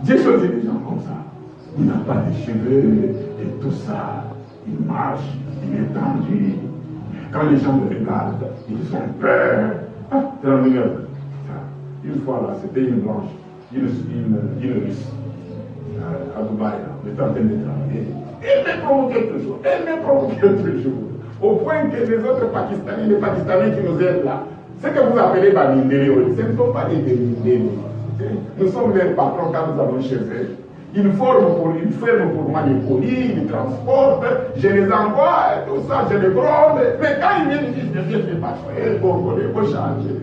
Dieu choisit les gens comme ça. Il n'a pas de cheveux et tout ça. Il marche, il est tendu. Quand les gens le regardent, ils ont peur. Ah, c'est la meilleure. Une fois là, c'était une blanche, une russe, à Dubaï, elle était en train de travailler. Elle me provoquait toujours. Au point que les autres Pakistanais, les Pakistanais qui nous aident là, ce que vous appelez Bamindélé, ce ne sont pas des Bamindélé. Nous sommes les patrons quand nous allons chez eux. Ils forment pour moi des colis, ils transportent, je les envoie, et tout ça, je les gronde. Mais quand ils viennent, ils disent, je ne pas faire, il faut changer.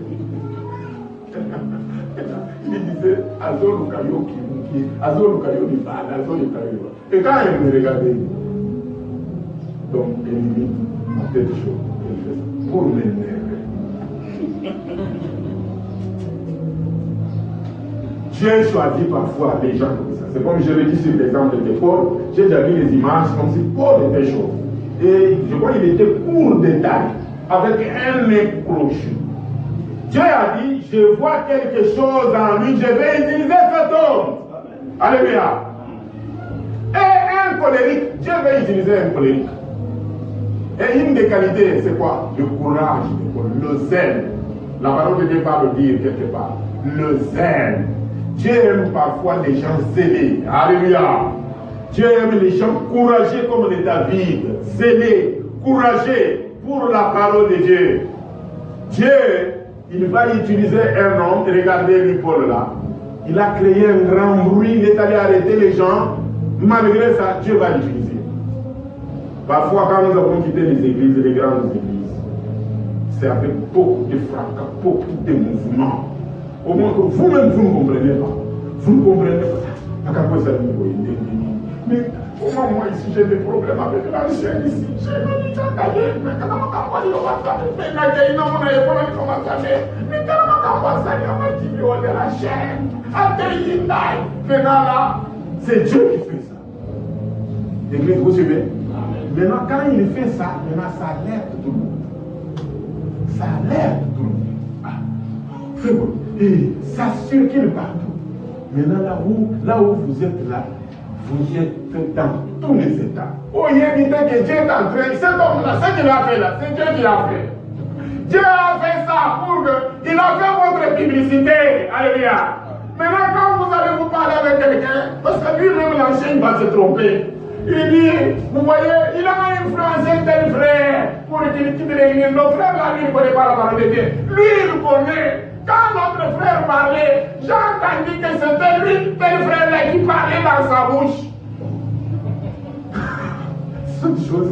Il disait, Azor Lukayo qui Azor Lukayo n'est pas, Azor Lukayo. Et quand il me regardait, donc, il me dit, ma tête chaude, il fait ça, pour m'énerver. Dieu choisit parfois les gens comme ça. C'est comme je l'ai dit sur l'exemple de Paul. J'ai déjà vu les images comme si Paul était chaud. Et je crois qu'il était court de taille, avec un nez crochu. Dieu a dit, je vois quelque chose en lui, je vais utiliser cet homme. Alléluia. Et un colérique, Dieu va utiliser un colérique. Et une des qualités, c'est quoi? Le courage, le zèle. La parole de Dieu va le dire quelque part. Le zèle. Dieu aime parfois les gens zélés. Alléluia. Dieu aime les gens courageux comme les David. Zélés, courageux pour la parole de Dieu. Dieu, il va utiliser un homme. Regardez lui Paul là. Il a créé un grand bruit. Il est allé arrêter les gens. Malgré ça, Dieu va l'utiliser. Parfois, quand nous avons quitté les églises, les grandes églises, c'est avec beaucoup de fracas, beaucoup de mouvements. Au moins que vous-même, vous ne comprenez pas. Vous ne comprenez pas. Mais comment moi ici j'ai des problèmes avec la chaîne ici? J'ai mis ça d'ailleurs, mais quand on m'a campagne, on va faire. Mais là, il y a une homme, on a école, on va faire. Mais quand on m'a campagne, on va dire, on est la chaîne. Maintenant là, c'est Dieu qui fait ça. L'église, vous suivez? Maintenant, quand il fait ça, maintenant ça alerte tout le monde. Ça alerte tout le monde. Ah, c'est bon. Et ça circule partout. Maintenant, là où vous êtes là, vous êtes dans tous les états. Oh, il y a une idée que Dieu est en train, cet homme-là, ce qu'il a fait là, c'est Dieu qui l'a fait. Dieu a fait ça pour que, il a fait votre publicité. Alléluia. Maintenant, quand vous allez vous parler avec quelqu'un, parce que lui-même, l'ancien, il va se tromper. Il dit, vous voyez, il a influencé tel frère. pour quitter l'église. Nos frères là, lui, il ne connaît pas la parole de Dieu. Lui, il connaît. Quand notre frère parlait, j'ai entendu que c'était lui, tel frère là, qui parlait dans sa bouche. C'est une chose.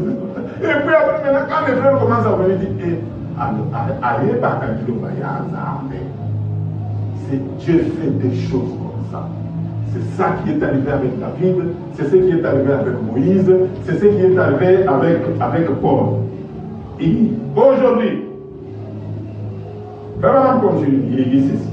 Et puis après, maintenant, quand les frères commencent à venir, ils disent, allez, pas quand tu le voyais, c'est Dieu fait des choses comme ça. C'est ça qui est arrivé avec David, c'est ce qui est arrivé avec Moïse, c'est ce qui est arrivé avec Paul. Et aujourd'hui, Abraham continue, il dit ceci.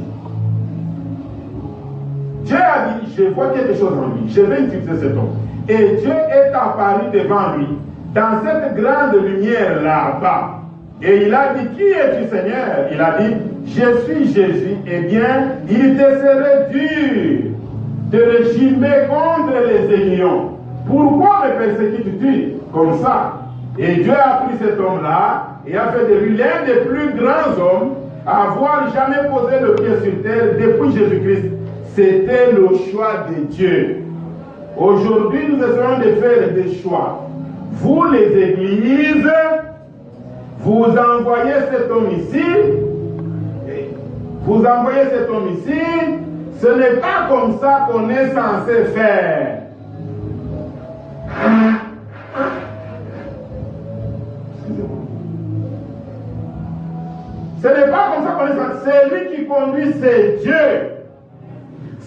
Dieu a dit, je vois quelque chose en lui, je vais utiliser cet homme. Et Dieu est apparu devant lui, dans cette grande lumière là-bas. Et il a dit, qui es-tu Seigneur? Il a dit, je suis Jésus. Eh bien, il te serait dur de régimer contre les aiguillons. Pourquoi me persécutes-tu comme ça? Et Dieu a pris cet homme-là et a fait de lui l'un des plus grands hommes à avoir jamais posé le pied sur terre depuis Jésus-Christ. C'était le choix de Dieu. Aujourd'hui, nous essayons de faire des choix. Vous, les églises, vous envoyez cet homme ici. Vous envoyez cet homme ici. Ce n'est pas comme ça qu'on est censé faire. Excusez-moi. Ce n'est pas comme ça qu'on est censé. C'est lui qui conduit, c'est Dieu.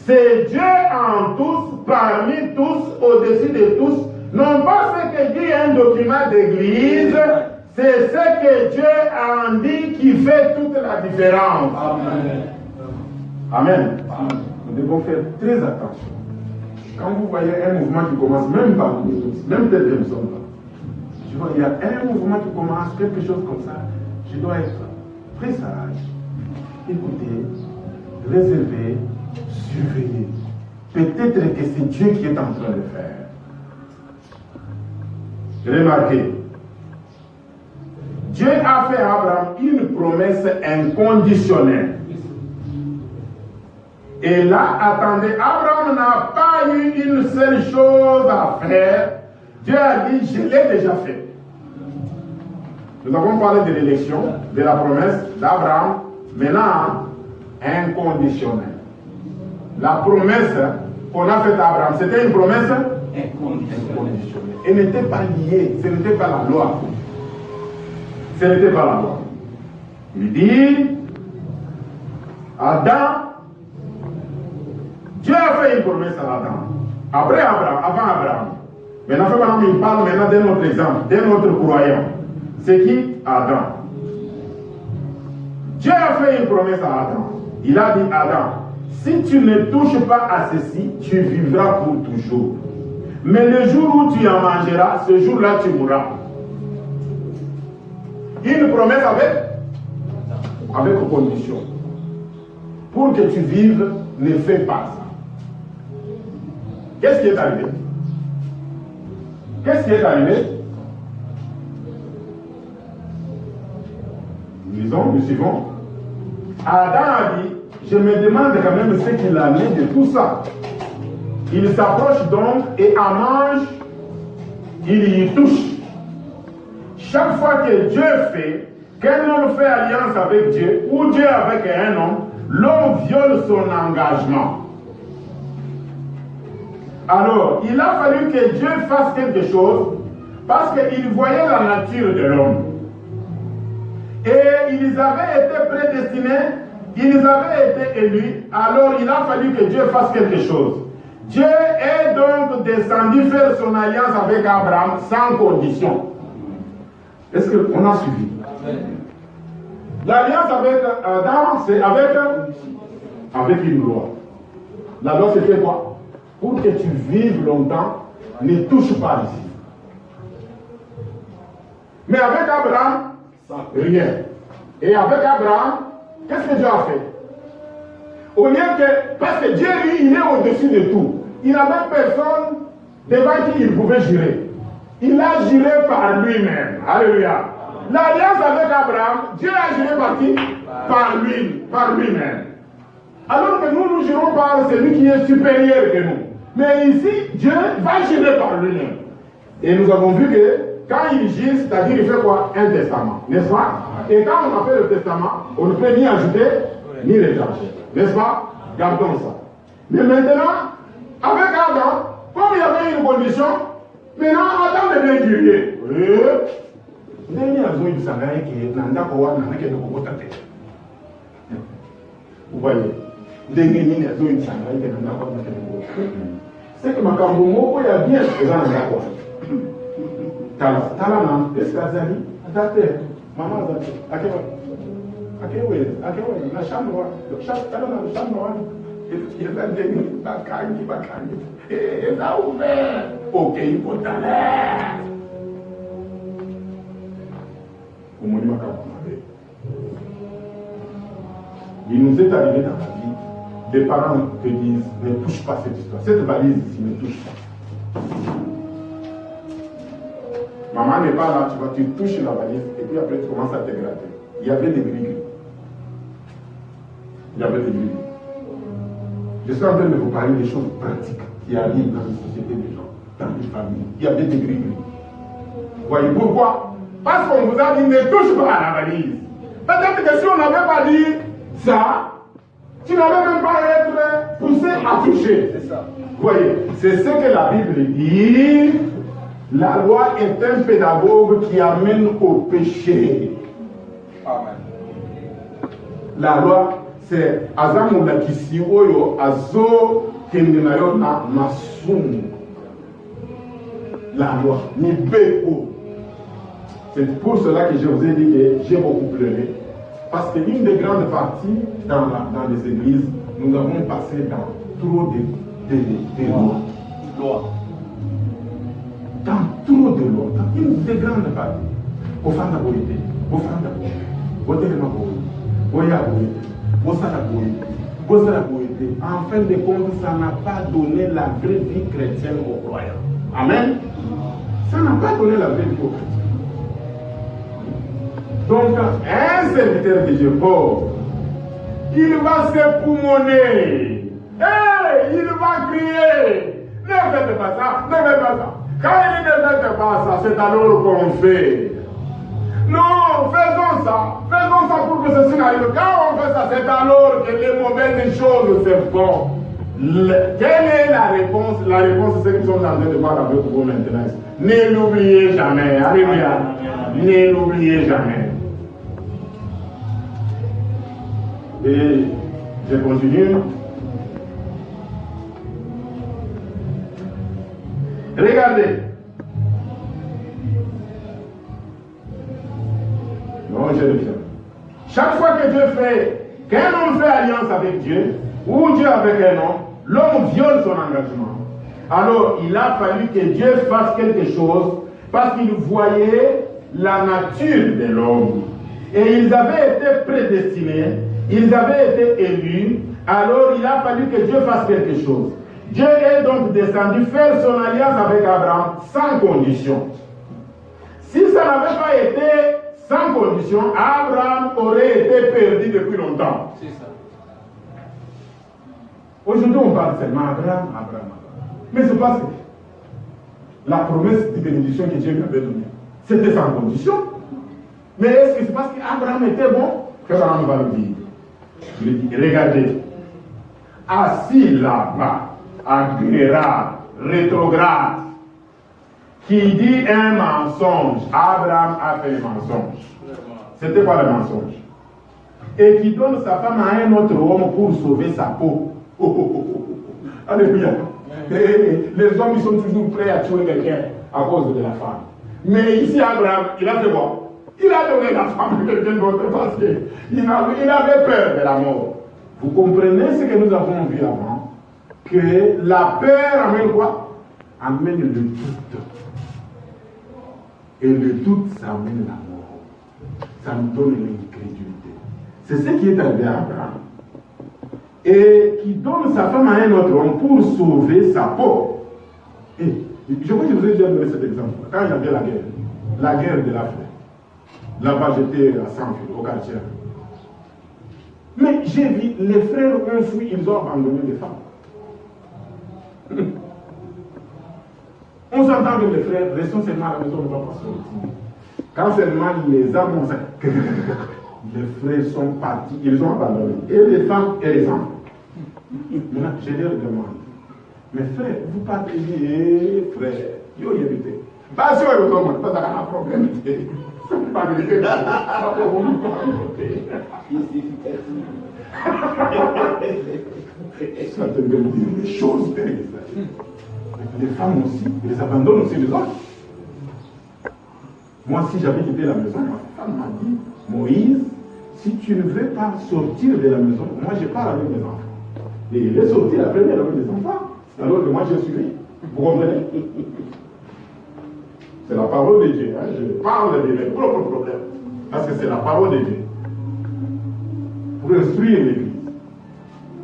C'est Dieu en tous, parmi tous, au-dessus de tous. Non pas ce que dit un document d'église, c'est ce que Dieu en dit qui fait toute la différence. Amen. Amen. Amen. Nous devons faire très attention. Quand vous voyez un mouvement qui commence, même par nous, même peut-être que nous sommes là, je vois, il y a un mouvement qui commence, quelque chose comme ça, je dois être très sage, écouter, réserver, surveiller. Peut-être que c'est Dieu qui est en train de faire. Remarquez, Dieu a fait à Abraham une promesse inconditionnelle. Et là, attendez, Abraham n'a pas eu une seule chose à faire. Dieu a dit, je l'ai déjà fait. Nous avons parlé de l'élection, de la promesse d'Abraham, maintenant inconditionnelle. La promesse qu'on a faite à Abraham, c'était une promesse inconditionnelle. Elle n'était pas liée, ce n'était pas la loi. Ce n'était pas la loi. Il dit, Adam, Dieu a fait une promesse à Adam. Après Abraham, avant Abraham. Maintenant, il parle maintenant d'un autre exemple, d'un autre croyant. C'est qui? Adam. Dieu a fait une promesse à Adam. Il a dit, Adam, si tu ne touches pas à ceci, tu vivras pour toujours. Mais le jour où tu en mangeras, ce jour-là, tu mourras. Une promesse avec condition. Pour que tu vives, ne fais pas ça. Qu'est-ce qui est arrivé? Qu'est-ce qui est arrivé? Nous suivons. Adam a dit, je me demande quand même ce qu'il en est de tout ça. Il s'approche donc et en mange, il y touche. Chaque fois que Dieu fait, qu'un homme fait alliance avec Dieu, ou Dieu avec un homme, l'homme viole son engagement. Alors, il a fallu que Dieu fasse quelque chose, parce qu'il voyait la nature de l'homme. Et ils avaient été prédestinés, ils avaient été élus, alors il a fallu que Dieu fasse quelque chose. Dieu est donc descendu faire son alliance avec Abraham sans condition. Est-ce qu'on a suivi? L'alliance avec Adam, c'est avec une loi. La loi, c'était quoi? Pour que tu vives longtemps, ne touche pas ici. Mais avec Abraham, rien. Et avec Abraham, qu'est-ce que Dieu a fait? Au lieu que, parce que Dieu, lui, il est au-dessus de tout. Il n'avait personne devant qui il pouvait jurer. Il a juré par lui-même. Alléluia. L'alliance avec Abraham, Dieu a juré par qui? Par lui-même. Alors que nous jurons par celui qui est supérieur que nous. Mais ici, Dieu va jurer par lui-même. Et nous avons vu que quand il gît, c'est-à-dire il fait quoi? Un testament, n'est-ce pas? Et quand on a fait le testament, on ne peut ni ajouter ni retrancher, n'est-ce pas? Gardons ça. Mais maintenant, avec Adam, comme il y avait une condition, maintenant Adam devient guerrier. Vous voyez? C'est que ma cambo, il y a bien présent dans la quoi. Talana, Escazali, Adapté, Maman Adapté, Akewe, la chambre, le chambre, il va devenir Bakani, et là ouvert, ok, il faut aller. Au monument Kabamade. Il nous est arrivé dans la vie, des parents te disent, ne touche pas cette histoire. Cette valise ici, ne touche pas. Maman n'est pas là, tu touches la valise et puis après tu commences à te gratter. Il y avait des grilles. Il y avait des grilles. Je suis en train de vous parler des choses pratiques qui arrivent dans les sociétés des gens, dans les familles. Il y avait des grilles. Vous voyez pourquoi? Parce qu'on vous a dit ne touche pas à la valise. Peut-être que si on n'avait pas dit ça, tu n'avais même pas être poussé à toucher. C'est ça. Vous voyez, c'est ce que la Bible dit. La loi est un pédagogue qui amène au péché. Amen. La loi, c'est Azamoula Kisi Oyo, Azo Kendenayo na Masum. La loi, ni Beko. C'est pour cela que je vous ai dit que j'ai beaucoup pleuré. Parce que l'une des grandes parties dans les églises, nous avons passé dans trop de lois. Dans trop de lois, dans une des grandes parties. Au fin de la politique, au fin de la politique, au téléma politique, en fin de compte, ça n'a pas donné la vraie vie chrétienne aux croyants. Amen. Ça n'a pas donné la vraie vie aux chrétiens. Donc, un serviteur de Dieu pauvre, il va s'époumoner. Il va crier. Ne faites pas ça, ne faites pas ça. Quand il ne fait pas ça, c'est alors qu'on fait. Non, faisons ça pour que ceci n'arrive. Quand on fait ça, c'est alors que les mauvaises choses se font. Quelle est la réponse? La réponse, c'est ce que nous sommes en train de voir avec vous maintenant. Ne l'oubliez jamais. Alléluia. Ne l'oubliez jamais. Et je continue. Regardez. Non, je le fais. Chaque fois que Dieu fait, qu'un homme fait alliance avec Dieu, ou Dieu avec un homme, l'homme viole son engagement. Alors, il a fallu que Dieu fasse quelque chose parce qu'il voyait la nature de l'homme. Et ils avaient été prédestinés, ils avaient été élus, alors il a fallu que Dieu fasse quelque chose. Dieu est donc descendu faire son alliance avec Abraham sans condition. Si ça n'avait pas été sans condition, Abraham aurait été perdu depuis longtemps. C'est ça. Aujourd'hui, on parle seulement Abraham. Mais c'est parce que la promesse de bénédiction que Dieu lui avait donnée, c'était sans condition. Mais est-ce que c'est parce qu'Abraham était bon qu'Abraham va le dire? Il dit, regardez, assis là-bas, agréable, rétrograde, qui dit un mensonge, Abraham a fait le mensonge. C'était quoi le mensonge? Et qui donne sa femme à un autre homme pour sauver sa peau. Alléluia. Les hommes, ils sont toujours prêts à tuer quelqu'un à cause de la femme. Mais ici, Abraham, il a fait quoi? Il a donné la femme à quelqu'un d'autre parce qu'il avait peur de la mort. Vous comprenez ce que nous avons vu avant? Que la peur amène quoi? Amène le doute. Et le doute, ça amène la mort. Ça nous donne l'incrédulité. C'est ce qui est arrivé à Abraham. Et qui donne sa femme à un autre homme pour sauver sa peau. Et je crois que je vous ai déjà donné cet exemple. Quand il y avait la guerre de l'Afrique, là-bas j'étais à Saint-Phil, au quartier. Mais j'ai vu, les frères ont fui, ils ont abandonné les femmes. On s'entend avec les frères, restons seulement à la maison, on ne va pas sortir. Quand seulement les âmes ont ça, les frères sont partis, ils ont abandonné. Et les femmes et les enfants. Maintenant, je leur demande, mes frères, vous partez, frères, yo y habitez. Pas sûr, vous n'avez pas un problème. Pas de ça te veut dire des choses terribles. Les femmes aussi, ils abandonnent aussi les hommes. Moi, si j'avais quitté la maison, ma femme m'a dit, Moïse, si tu ne veux pas sortir de la maison, moi je pars avec mes enfants. Et il est sorti la première avec les enfants, alors que moi je suis suivi. Vous comprenez? C'est la parole de Dieu. Hein? Je parle de mes propres problèmes. Parce que c'est la parole de Dieu. Pour instruire l'Église.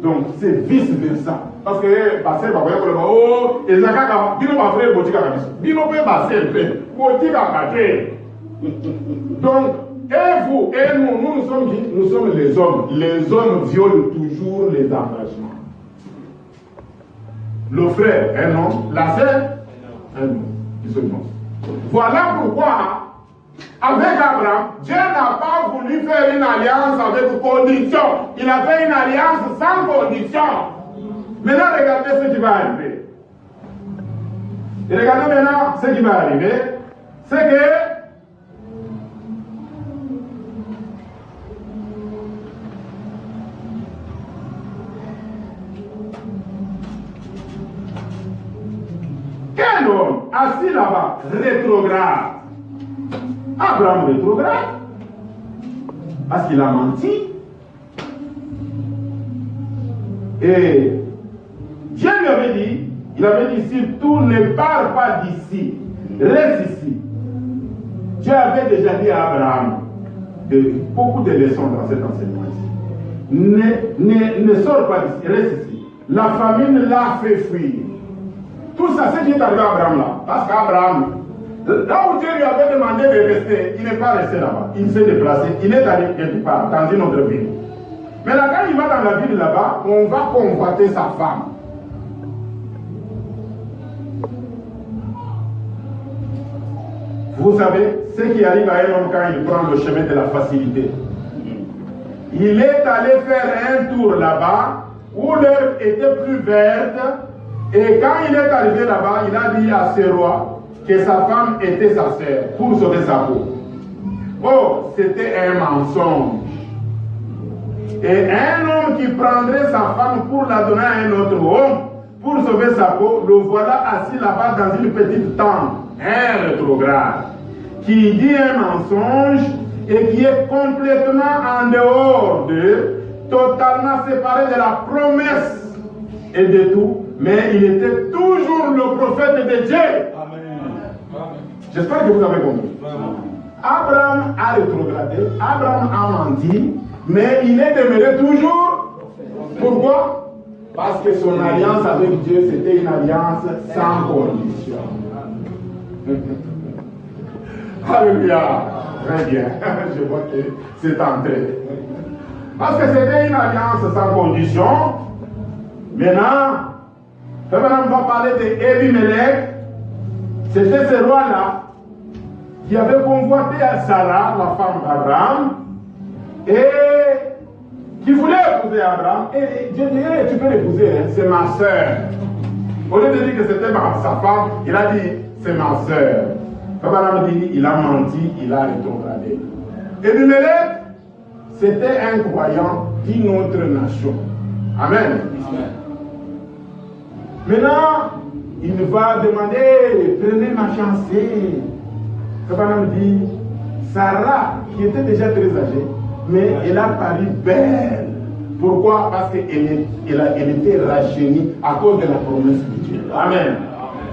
Donc c'est vice-versa. Parce que, passer, oh, et Zaka, Bino va faire Botika Kabiso. Bino peut passer le fait. Botika Kake. Donc, et vous, et nous, nous sommes qui? Nous sommes les hommes. Les hommes violent toujours les engagements. Le frère, un homme. La sœur, un homme. Ils sont morts. Voilà pourquoi, avec Abraham, Dieu n'a pas voulu faire une alliance avec condition. Il a fait une alliance sans condition. Maintenant, regardez ce qui va arriver. Et regardez maintenant ce qui va arriver. C'est que quel homme assis là-bas rétrograde? Abraham rétrograde parce qu'il a menti. Et Dieu lui avait dit, il avait dit, surtout ne pars pas d'ici, reste ici. Dieu avait déjà dit à Abraham beaucoup de leçons dans cet enseignement ici. Ne sors pas d'ici, reste ici. La famine l'a fait fuir. Tout ça, c'est qui est arrivé à Abraham là. Parce qu'Abraham, là où Dieu lui avait demandé de rester, il n'est pas resté là-bas. Il s'est déplacé, il est allé quelque part, dans une autre ville. Mais là, quand il va dans la ville là-bas, on va convoiter sa femme. Vous savez, ce qui arrive à un homme quand il prend le chemin de la facilité. Il est allé faire un tour là-bas, où l'herbe était plus verte. Et quand il est arrivé là-bas, il a dit à ce roi que sa femme était sa sœur pour sauver sa peau. Oh, c'était un mensonge. Et un homme qui prendrait sa femme pour la donner à un autre homme pour sauver sa peau, le voilà assis là-bas dans une petite tente, un rétrograde, qui dit un mensonge et qui est complètement en dehors d'eux, totalement séparé de la promesse et de tout. Mais il était toujours le prophète de Dieu. Amen. J'espère que vous avez compris. Abraham a rétrogradé, Abraham a menti, mais il est demeuré toujours. Pourquoi? Parce que son alliance avec Dieu, c'était une alliance sans condition. Alléluia. Très bien. Je vois que c'est entré. Parce que c'était une alliance sans condition. Maintenant, Abraham va parler d'Abimelech. C'était ce roi-là qui avait convoité à Sarah, la femme d'Abraham, et qui voulait épouser Abraham. Et Dieu dit, tu peux l'épouser, hein, c'est ma soeur. Au lieu de dire que c'était sa femme, il a dit, c'est ma soeur. Abraham dit, il a menti, il a rétrogradé. Abimelech, c'était un croyant d'une autre nation. Amen. Amen. Maintenant, il va demander, prenez ma fiancée. Abraham dit, Sarah, qui était déjà très âgée, mais elle a paru belle. Pourquoi? Parce qu'elle était rajeunie à cause de la promesse de Dieu. Amen.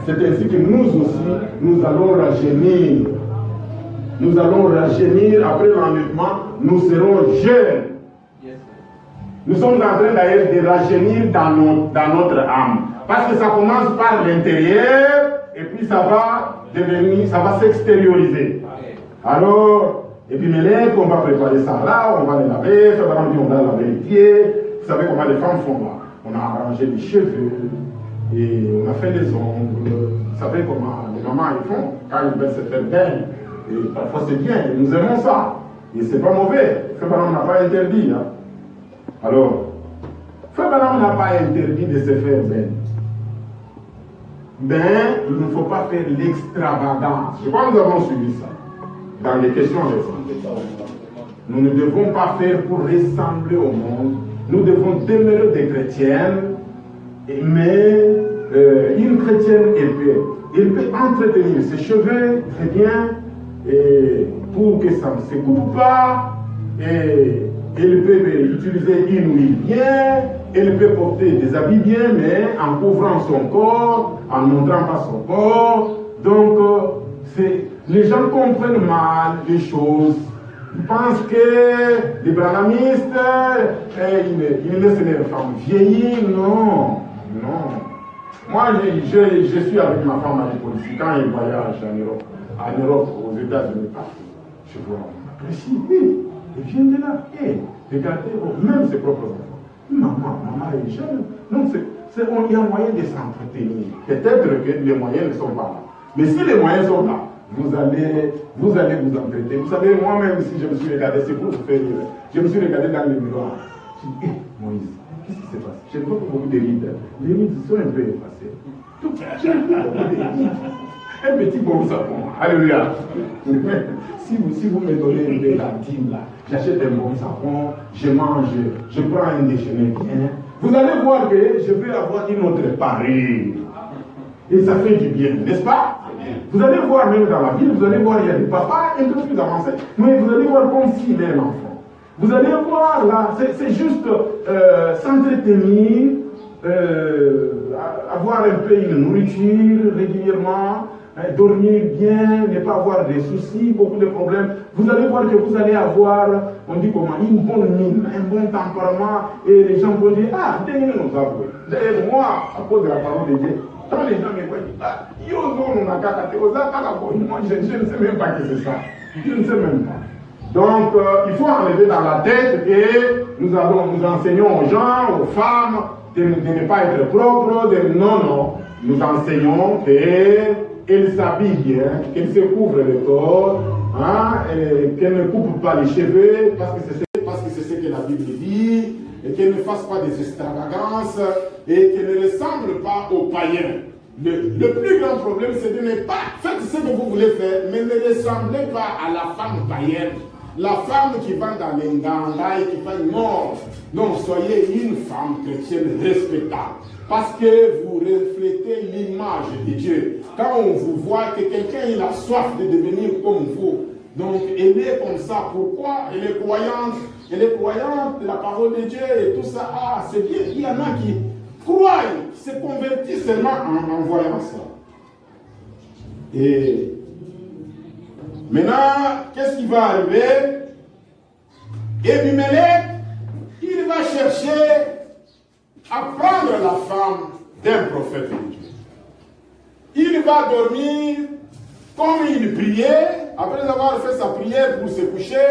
C'est ainsi que nous aussi, nous allons rajeunir. Nous allons rajeunir après l'enlèvement, nous serons jeunes. Nous sommes en train d'ailleurs de rajeunir dans notre âme. Parce que ça commence par l'intérieur et puis ça va devenir, ça va s'extérioriser. Alors, Abimelech, on va préparer ça là, on va les laver, on va laver les pieds. Vous savez comment les femmes font là. On a arrangé les cheveux, Et on a fait les ongles. Vous savez comment les mamans ils font quand ils veulent se faire belle. Et parfois c'est bien, et nous aimons ça. Et c'est pas mauvais. Frère Branham n'a pas interdit. Hein. Alors, Frère Branham n'a pas interdit de se faire belle. Mais il ne faut pas faire l'extravagance. Je crois que nous avons suivi ça dans les questions récentes. Nous ne devons pas faire pour ressembler au monde. Nous devons demeurer des chrétiennes, mais une chrétienne, elle peut entretenir ses cheveux très bien, et pour que ça ne se coupe pas, et elle peut utiliser une huile bien, elle peut porter des habits bien, mais en couvrant son corps, en ne montrant pas son corps. Donc, les gens comprennent mal les choses. Ils pensent que les branhamistes, ils laissent les femmes vieillir. Non, non. Moi, je suis avec ma femme à l'école ici. Quand ils voyagent en Europe, aux États-Unis, je vois, on apprécie. Ils viennent de là. Regardez, même ses propres enfants. Maman est jeune. Non, il y a moyen de s'entretenir. Peut-être que les moyens ne sont pas là. Mais si les moyens sont là, vous allez vous entretenir. Vous savez, moi-même, si je me suis regardé, c'est pour vous faire rire. Je me suis regardé dans le miroir. Je dis, Moïse, qu'est-ce qui s'est passé? Je vois beaucoup de rides. Les rides sont un peu effacées. Tout j'ai beaucoup de rides. Un petit bon savon. Alléluia. Si vous me donnez une belle intime, là, j'achète un bon savon, je mange, je prends un déjeuner bien. Vous allez voir que je vais avoir une autre parure. Et ça fait du bien, n'est-ce pas? Vous allez voir même dans la ville, vous allez voir, il y a des papas un peu plus avancés, mais vous allez voir comme s'il est un enfant. Vous allez voir là, c'est juste s'entretenir, avoir un peu une nourriture régulièrement, dormir bien, ne pas avoir des soucis, beaucoup de problèmes. Vous allez voir que vous allez avoir, on dit comment, une bonne mine, un bon tempérament, et les gens vont dire, ah, derrière nous avouer. Derrière moi, à cause de la parole de Dieu, quand les gens me voient, moi je ne sais même pas que c'est ça. Je ne sais même pas. Donc, il faut enlever dans la tête que nous enseignons aux gens, aux femmes, de ne pas être propres, non. Nous enseignons qu'elles s'habillent bien, qu'elles se couvrent le corps, hein, qu'elles ne coupent pas les cheveux, parce que c'est ce que la Bible dit, et qu'elles ne fassent pas des extravagances, et qu'elles ne ressemblent pas aux païens. Le plus grand problème, c'est de ne pas faire ce que vous voulez faire, mais ne ressemblez pas à la femme païenne. La femme qui va dans les nganga et qui fait mort. Non, soyez une femme chrétienne respectable. Parce que vous reflétez l'image de Dieu. Quand on vous voit que quelqu'un il a soif de devenir comme vous, donc elle est comme ça. Pourquoi? Elle est croyante de la parole de Dieu et tout ça. Ah, c'est bien. Il y en a qui croient, qui se convertissent seulement en voyant ça. Et maintenant, qu'est-ce qui va arriver? Abimelech, il va chercher à prendre la femme d'un prophète de Dieu. Il va dormir comme il priait. Après avoir fait sa prière pour se coucher,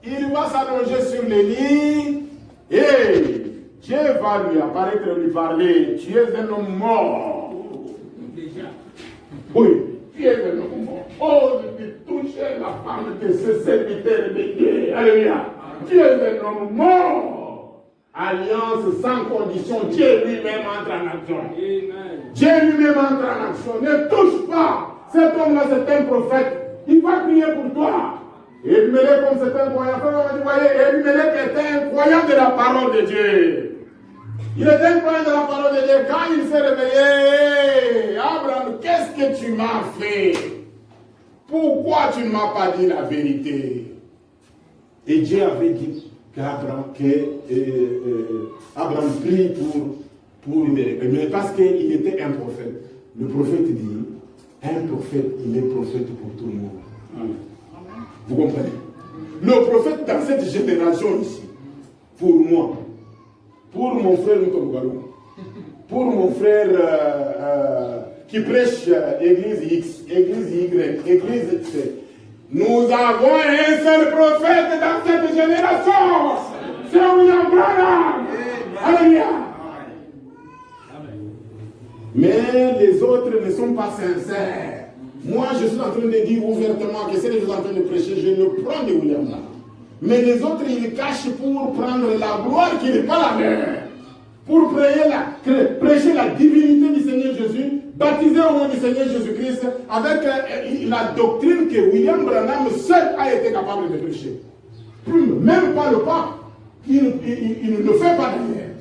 il va s'allonger sur le lit et Dieu va lui apparaître et lui parler. Tu es un homme mort. Oui, tu es un homme mort. Oh, de toucher la femme de ce serviteur de Dieu. Alléluia. Tu es un homme mort. Alliance sans condition. Dieu lui-même entre en action. Amen. Dieu lui-même entre en action. Ne touche pas. Cet homme-là, c'est un prophète. Il va prier pour toi. Et Abimelech, comme c'est un croyant, vous voyez, Abimelech était un croyant de la parole de Dieu. Il était un croyant de la parole de Dieu. Quand il s'est réveillé, Abraham, qu'est-ce que tu m'as fait? Pourquoi tu ne m'as pas dit la vérité? Et Dieu avait dit qu'Abraham prie pour mais parce qu'il était un prophète. Le prophète dit, un prophète, il est prophète pour tout le monde. Vous comprenez? Le prophète dans cette génération ici, pour moi, pour mon frère Ntogalou, pour mon frère qui prêche Église X, Église Y, Église C, nous avons un seul prophète dans cette génération. C'est William Branham. Alléluia. Mais les autres ne sont pas sincères. Moi, je suis en train de dire ouvertement que ce que je suis en train de prêcher, je le prends de William là. Mais les autres, ils cachent pour prendre la gloire qui n'est pas la leur. Pour prêcher la divinité du Seigneur Jésus, baptisé au nom du Seigneur Jésus-Christ, avec la doctrine que William Branham seul a été capable de prêcher. Même pas le pape, il ne le fait pas d'ailleurs.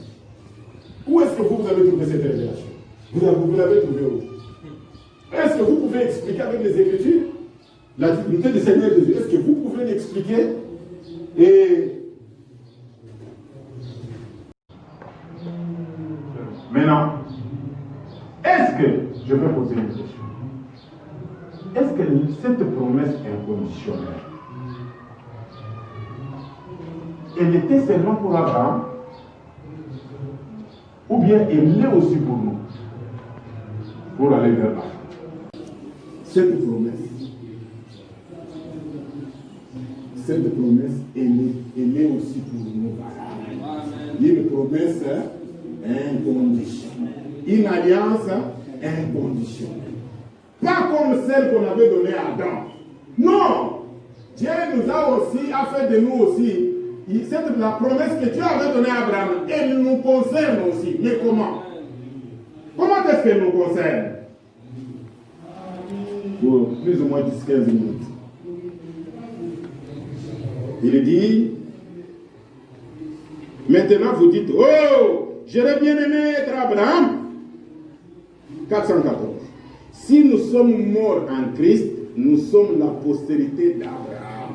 Où est-ce que vous avez trouvé cette révélation? Vous l'avez trouvé où? Est-ce que vous pouvez expliquer avec les Écritures la divinité du Seigneur Jésus? Est-ce que vous pouvez l'expliquer? Et maintenant, est-ce que, je vais poser une question, est-ce que cette promesse inconditionnelle, elle était seulement pour Abraham, ou bien elle l'est aussi pour nous, pour aller vers là? Cette promesse, elle est aussi pour nous. Il y a une promesse inconditionnelle. Une alliance inconditionnelle. Pas comme celle qu'on avait donnée à Adam. Non! Dieu nous a aussi, a fait de nous aussi, la promesse que Dieu avait donnée à Abraham, elle nous concerne aussi. Mais comment? Comment est-ce qu'elle nous concerne? Pour plus ou moins 10-15 minutes. Il dit, maintenant vous dites, oh, j'aurais bien aimé être Abraham. 414. Si nous sommes morts en Christ, nous sommes la postérité d'Abraham.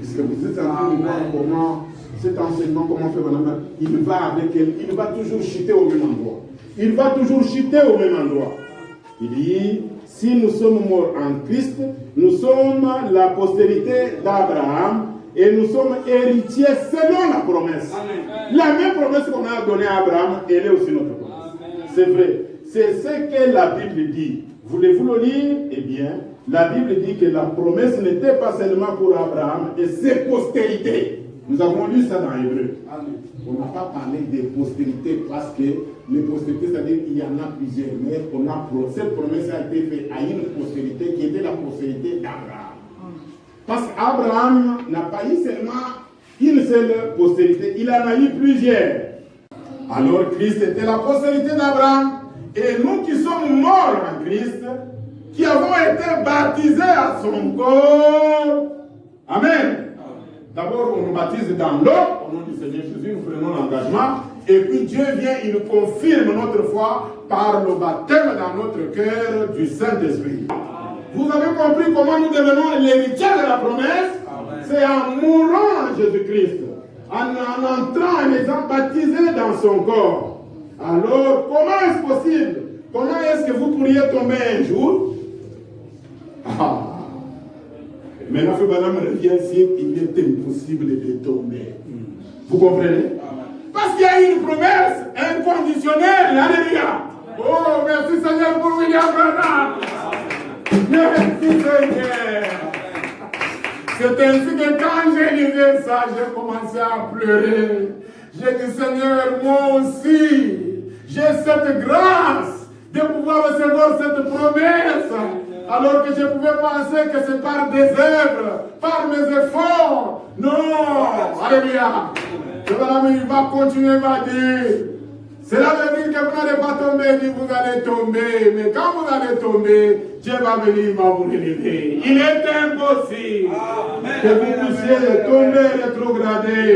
Est-ce que vous êtes en train de voir comment cet enseignement, comment faire Abraham? Il va avec elle, il va toujours chuter au même endroit. Il va toujours chuter au même endroit. Il dit, si nous sommes morts en Christ, nous sommes la postérité d'Abraham et nous sommes héritiers selon la promesse. Amen. La même promesse qu'on a donnée à Abraham, elle est aussi notre promesse. C'est vrai. C'est ce que la Bible dit. Voulez-vous le lire? Eh bien, la Bible dit que la promesse n'était pas seulement pour Abraham et ses postérités. Nous avons lu ça dans Hébreu. On n'a pas parlé des postérités parce que les postérités, c'est-à-dire qu'il y en a plusieurs, mais cette promesse a été faite à une postérité qui était la postérité d'Abraham. Parce qu'Abraham n'a pas eu seulement une seule postérité, il en a eu plusieurs. Alors Christ était la postérité d'Abraham, et nous qui sommes morts en Christ, qui avons été baptisés à son corps. Amen. D'abord, on nous baptise dans l'eau, au nom du Seigneur Jésus, nous prenons l'engagement, et puis Dieu vient, il nous confirme notre foi par le baptême dans notre cœur du Saint-Esprit. Vous avez compris comment nous devenons l'héritier de la promesse? C'est en mourant en Jésus-Christ, en entrant, en étant baptisé dans son corps. Alors, comment est-ce possible? Comment est-ce que vous pourriez tomber un jour? Maintenant, Frère Branham revient ici, il est impossible de tomber. Vous comprenez? Parce qu'il y a une promesse inconditionnelle. Alléluia. Oh, merci Seigneur pour William Branham. Merci Seigneur. C'est ainsi que quand j'ai lu ça, j'ai commencé à pleurer. J'ai dit, Seigneur, moi aussi, j'ai cette grâce de pouvoir recevoir cette promesse. Alors que je pouvais penser que c'est par des œuvres, par mes efforts. Non, alléluia. Il va continuer, il va dire. Cela veut dire que vous n'allez pas tomber, il dit vous allez tomber. Mais quand vous allez tomber, Dieu va venir, il va vous relever. Il est impossible que vous puissiez tomber, rétrograder.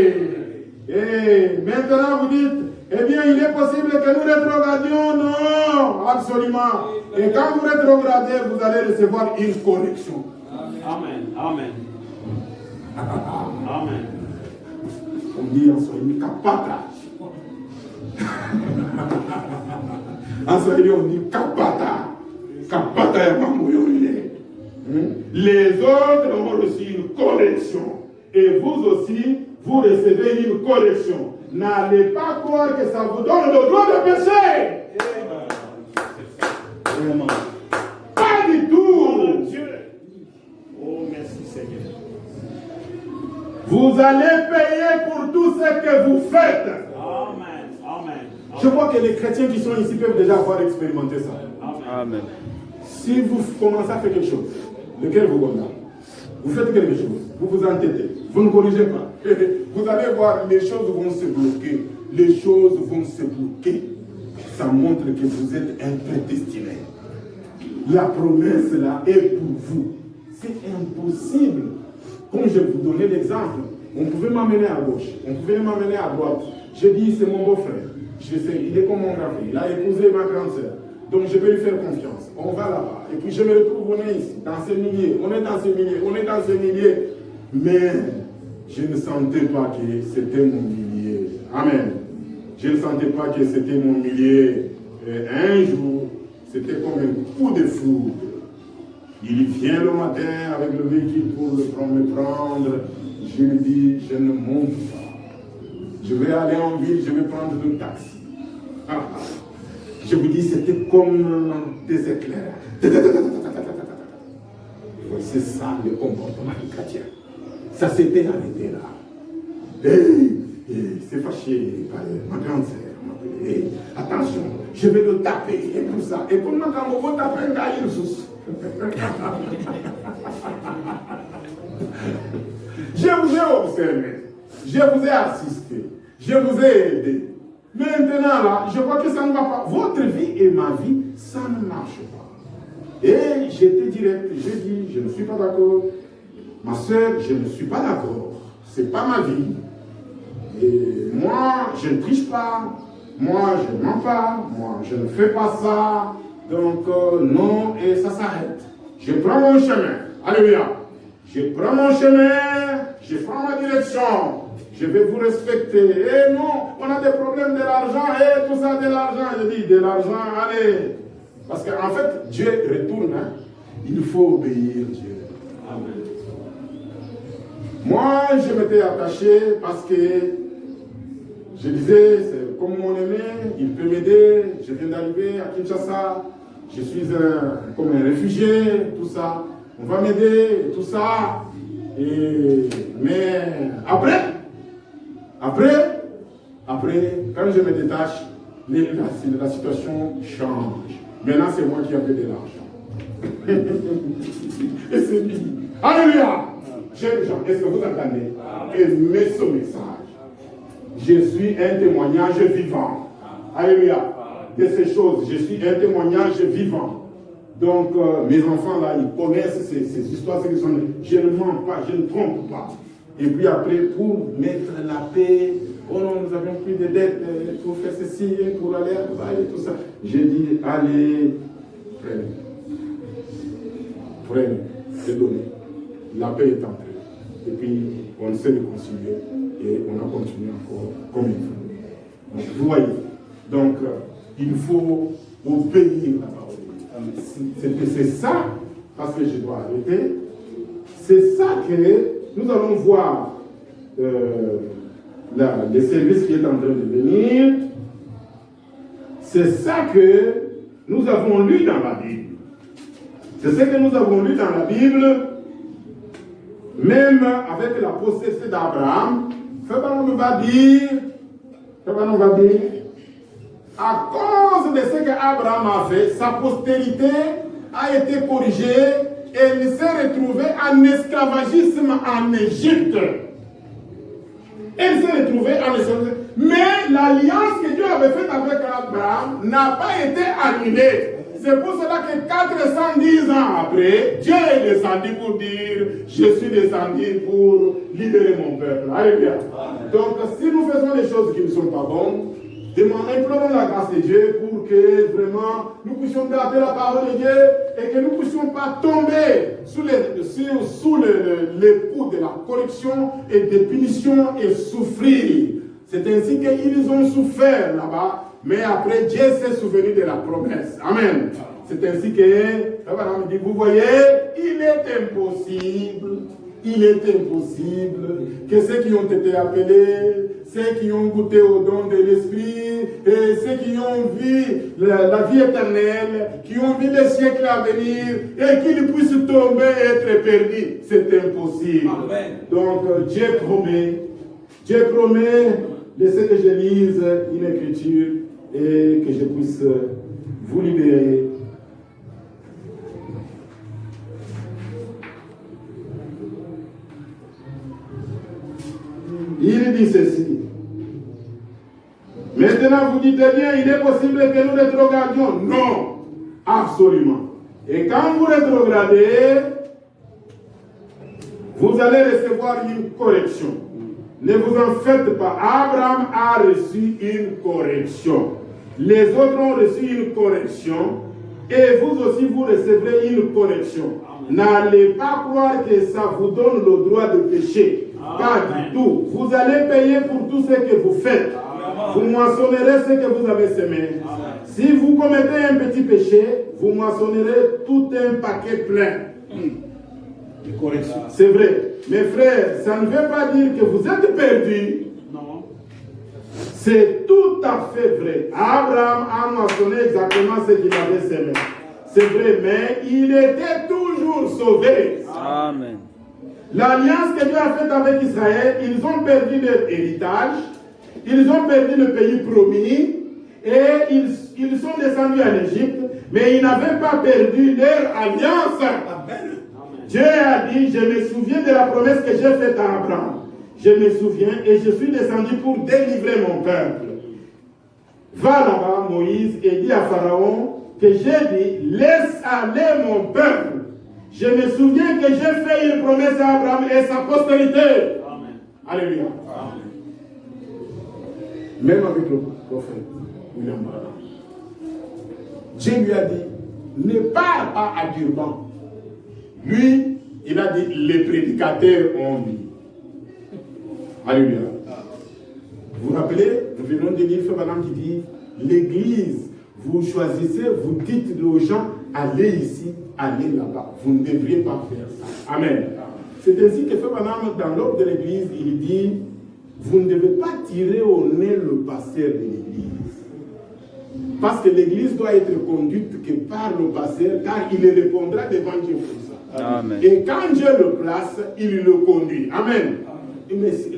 Et maintenant vous dites, eh bien, il est possible que nous rétrogradions. Non, absolument. Et quand vous rétrogradez, vous allez recevoir une correction. Amen. Amen. Amen. On dit en Swahili, kapata. En Swahili, on dit kapata. Kapata ya mambo yoye. Les autres ont reçu une correction. Et vous aussi, vous recevez une correction. N'allez pas croire que ça vous donne le droit de pécher. Vraiment. Pas du tout. Dieu. Oh, merci Seigneur. Vous allez payer pour tout ce que vous faites. Amen. Amen. Je Je crois que les chrétiens qui sont ici peuvent déjà avoir expérimenté ça. Amen. Si vous commencez à faire quelque chose, lequel vous condamne, vous faites quelque chose, vous vous entêtez, vous ne corrigez pas. Vous allez voir, les choses vont se bloquer. Les choses vont se bloquer. Ça montre que vous êtes un prédestiné. La promesse là est pour vous. C'est impossible. Comme je vous donnais l'exemple, on pouvait m'amener à gauche, on pouvait m'amener à droite. Je dis, c'est mon beau-frère. Je sais, il est comme mon grand frère. Il a épousé ma grande sœur. Donc je vais lui faire confiance. On va là-bas. Et puis je me retrouve, on est ici, dans ce milieu. On est dans ce milieu, on est dans ce milieu. Mais je ne sentais pas que c'était mon milieu. Amen. Je ne sentais pas que c'était mon milieu. Et un jour, c'était comme un coup de foudre. Il vient le matin avec le véhicule pour me prendre. Je lui dis, je ne monte pas. Je vais aller en ville, je vais prendre un taxi. Je vous dis, c'était comme des éclairs. C'est ça le comportement du chrétien. Ça s'était arrêté là. Et c'est fâché par ma grande sœur. Attention, je vais le taper et tout ça. Et pour moi, quand on va taper un gars, il sous. Je vous ai observé, je vous ai assisté, je vous ai aidé. Maintenant là, je vois que ça ne va pas. Votre vie et ma vie, ça ne marche pas. Et j'étais direct, j'ai dit, je ne suis pas d'accord. Ma soeur, je ne suis pas d'accord. Ce n'est pas ma vie. Et moi, je ne triche pas. Moi, je ne mens pas. Moi, je ne fais pas ça. Donc, non, et ça s'arrête. Je prends mon chemin. Alléluia. Je prends mon chemin. Je prends ma direction. Je vais vous respecter. Et non, on a des problèmes de l'argent. Et tout ça, de l'argent. Je dis, de l'argent, allez. Parce qu'en fait, Dieu retourne. Hein. Il faut obéir Dieu. Amen. Moi, je m'étais attaché parce que je disais, c'est comme mon aîné, il peut m'aider. Je viens d'arriver à Kinshasa. Je suis comme un réfugié, tout ça. On va m'aider, tout ça. Mais après, quand je me détache, la situation change. Maintenant, c'est moi qui avais de l'argent. Et c'est lui. Alléluia! Chers gens, est-ce que vous entendez? Aimez ce message. Je suis un témoignage vivant. Alléluia. De ces choses, je suis un témoignage vivant. Donc, mes enfants là, ils connaissent ces histoires, ce qu'ils sont. Je ne mens pas, je ne trompe pas. Et puis après, pour mettre la paix, oh non, nous avions pris des dettes pour faire ceci, pour aller à Dubaï et tout ça. J'ai dit, allez, prenez, c'est donné. La paix est entrée. Et puis, on s'est réconcilié et on a continué encore comme il faut. Donc, vous voyez. Donc, il faut obéir la parole. C'est ça, parce que je dois arrêter, c'est ça que nous allons voir le service qui est en train de venir. C'est ça que nous avons lu dans la Bible. C'est ce que nous avons lu dans la Bible, même avec la possession d'Abraham. Fabanon va dire, à cause de ce qu'Abraham a fait, sa postérité a été corrigée et il s'est retrouvé en esclavagisme en Égypte. Il s'est retrouvé en esclavagisme. Mais l'alliance que Dieu avait faite avec Abraham n'a pas été annulée. C'est pour cela que 410 ans après, Dieu est descendu pour dire, je suis descendu pour libérer mon peuple. Alléluia. Donc, si nous faisons des choses qui ne sont pas bonnes, implorons la grâce de Dieu pour que vraiment nous puissions garder la parole de Dieu et que nous ne puissions pas tomber sous les coups de la correction et des punitions et souffrir. C'est ainsi qu'ils ont souffert là-bas. Mais après, Dieu s'est souvenu de la promesse. Amen. C'est ainsi que, vous voyez, il est impossible que ceux qui ont été appelés, ceux qui ont goûté au don de l'Esprit, et ceux qui ont vu la vie éternelle, qui ont vu les siècles à venir, et qu'ils puissent tomber et être perdus. C'est impossible. Amen. Donc, Dieu promet, laissez que je lise une écriture. et que je puisse vous libérer. Il dit ceci. Maintenant, vous dites bien, il est possible que nous rétrogradions. Non, absolument. Et quand vous rétrogradez, vous allez recevoir une correction. Ne vous en faites pas. Abraham a reçu une correction. Les autres ont reçu une correction. Et vous aussi, vous recevrez une correction. N'allez pas croire que ça vous donne le droit de pécher. Pas du tout. Vous allez payer pour tout ce que vous faites. Vous moissonnerez ce que vous avez semé. Si vous commettez un petit péché, vous moissonnerez tout un paquet plein. C'est vrai. Mes frères, ça ne veut pas dire que vous êtes perdus. Non. C'est tout à fait vrai. Abraham a moissonné exactement ce qu'il avait semé. C'est vrai, mais il était toujours sauvé. Amen. L'alliance que Dieu a faite avec Israël, ils ont perdu leur héritage, ils ont perdu le pays promis, et ils sont descendus en Égypte, mais ils n'avaient pas perdu leur alliance. Amen. Dieu a dit, je me souviens de la promesse que j'ai faite à Abraham. Je me souviens et je suis descendu pour délivrer mon peuple. Va là-bas, Moïse, et dis à Pharaon que j'ai dit, laisse aller mon peuple. Je me souviens que j'ai fait une promesse à Abraham et sa postérité. Amen. Alléluia. Amen. Même avec le prophète William Branham, Dieu lui a dit, ne parle pas à Durban. Lui, il a dit, les prédicateurs ont dit. Alléluia. Vous vous rappelez, nous venons de lire Frère Branham qui dit, l'église, vous choisissez, vous dites aux gens, allez ici, allez là-bas. Vous ne devriez pas faire ça. Amen. C'est ainsi que Frère Branham, dans l'ordre de l'église, il dit, vous ne devez pas tirer au nez le pasteur de l'église. Parce que l'église doit être conduite que par le pasteur, car il répondra devant Dieu pour ça. Amen. Et quand Dieu le place, il le conduit. Amen.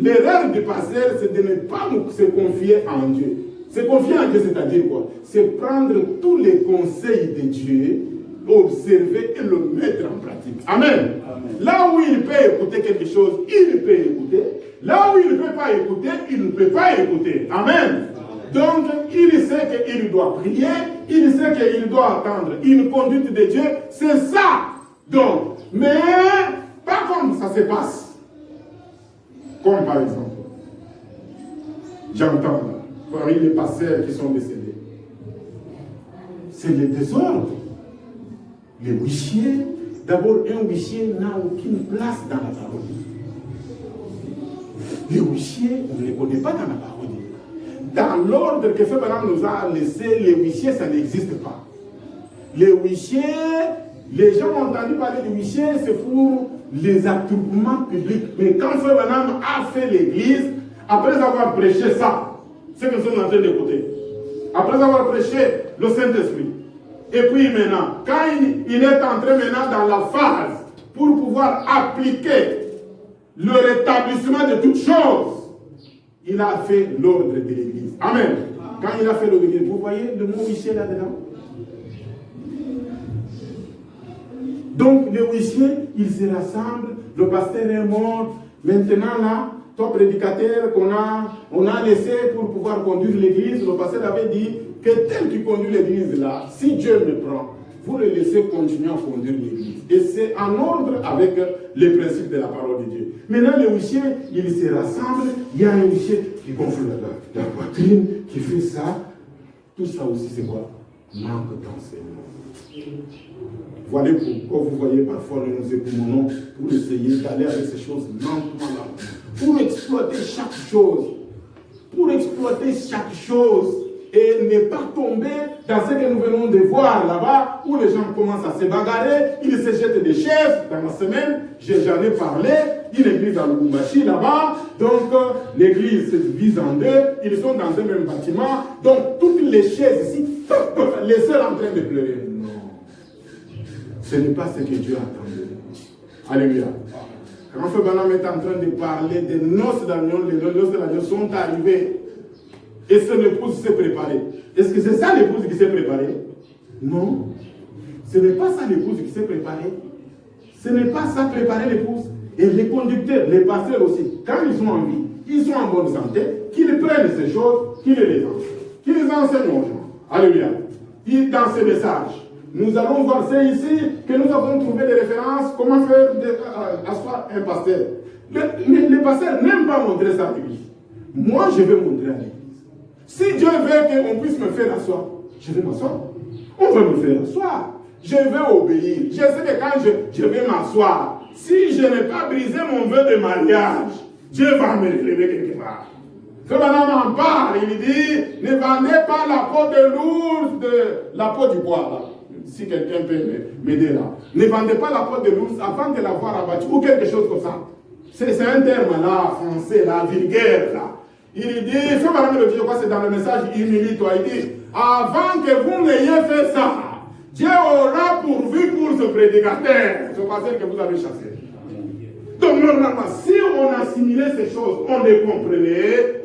L'erreur du pasteur, c'est de ne pas se confier en Dieu. Se confier en Dieu, c'est-à-dire quoi? C'est prendre tous les conseils de Dieu, observer et le mettre en pratique. Amen. Amen. Là où il peut écouter quelque chose, il peut écouter. Là où il ne peut pas écouter, il ne peut pas écouter. Amen. Donc, il sait qu'il doit prier, il sait qu'il doit attendre une conduite de Dieu. C'est ça. Donc, mais pas comme ça se passe. Comme par exemple, j'entends parmi les pasteurs qui sont décédés, c'est le désordre. Les huissiers, d'abord un huissier n'a aucune place dans la parole. Les huissiers, on ne les connaît pas dans la parole. Dans l'ordre que Frère Branham nous a laissé, les huissiers, ça n'existe pas. Les huissiers, les gens ont entendu parler de huissiers, c'est pour les attroupements publics. Mais quand Frère Branham a fait l'église, après avoir prêché ça, c'est ce que nous sommes en train d'écouter, après avoir prêché le Saint-Esprit, et puis maintenant, quand il est entré maintenant dans la phase pour pouvoir appliquer le rétablissement de toutes choses, il a fait l'ordre de l'église. Amen. Quand il a fait l'ordre de l'église, vous voyez le mot huissier là-dedans? Donc, les huissiers, ils se rassemblent, le pasteur est mort. Maintenant, là, toi, prédicateur qu'on on a laissé pour pouvoir conduire l'église, le pasteur avait dit que tel qui conduit l'église là, si Dieu me prend, vous le laissez continuer à conduire l'église. Et c'est en ordre avec les principes de la parole de Dieu. Maintenant, les huissiers, ils se rassemblent. Il y a un huissier qui gonfle la poitrine, qui fait ça. Tout ça aussi, c'est quoi? Manque d'enseignement. Voilà pourquoi vous voyez parfois nous nous écoumons pour essayer d'aller avec ces choses lentement là. Pour exploiter chaque chose. Pour exploiter chaque chose. Et ne pas tomber dans ce que nous venons de voir là-bas, où les gens commencent à se bagarrer, ils se jettent des chaises. Dans la semaine, j'en ai parlé, une église à Lubumbashi là-bas, donc l'église se divise en deux, ils sont dans un même bâtiment, donc toutes les chaises ici, les seuls en train de pleurer. Non. Ce n'est pas ce que Dieu attend de nous. Alléluia. Quand Frère Branham est en train de parler des noces d'agneau, les noces de l'agneau sont arrivées. Et son épouse s'est préparée. Est-ce que c'est ça l'épouse qui s'est préparée? Non. Ce n'est pas ça l'épouse qui s'est préparée. Ce n'est pas ça préparer l'épouse. Et les conducteurs, les pasteurs aussi, quand ils sont en vie, ils sont en bonne santé, qu'ils prennent ces choses, qu'ils les enseignent. Qu'ils enseignent aux gens. Alléluia. Et dans ces messages, nous allons voir, c'est ici que nous avons trouvé des références, comment faire asseoir un pasteur. Les pasteurs n'aiment pas montrer ça à l'église. Moi, je vais montrer à l'église. Si Dieu veut qu'on puisse me faire asseoir, je vais m'asseoir. On va me faire asseoir. Je vais obéir. Je sais que quand je vais m'asseoir, si je n'ai pas brisé mon vœu de mariage, Dieu va me relever quelque part. Frère Branham en parle, il dit, ne vendez pas la peau de l'ours, la peau du bois, là. Si quelqu'un peut m'aider là. Ne vendez pas la peau de l'ours avant de l'avoir abattu, ou quelque chose comme ça. C'est un terme là, français, là, vulgaire, là. Il dit, Frère Branham le dit, je crois que c'est dans le message, humilie-toi, il dit, avant que vous n'ayez fait ça, Dieu aura pourvu pour ce prédicateur, ce pasteur que vous avez chassé. Donc normalement, si on assimilait ces choses, on les comprenait,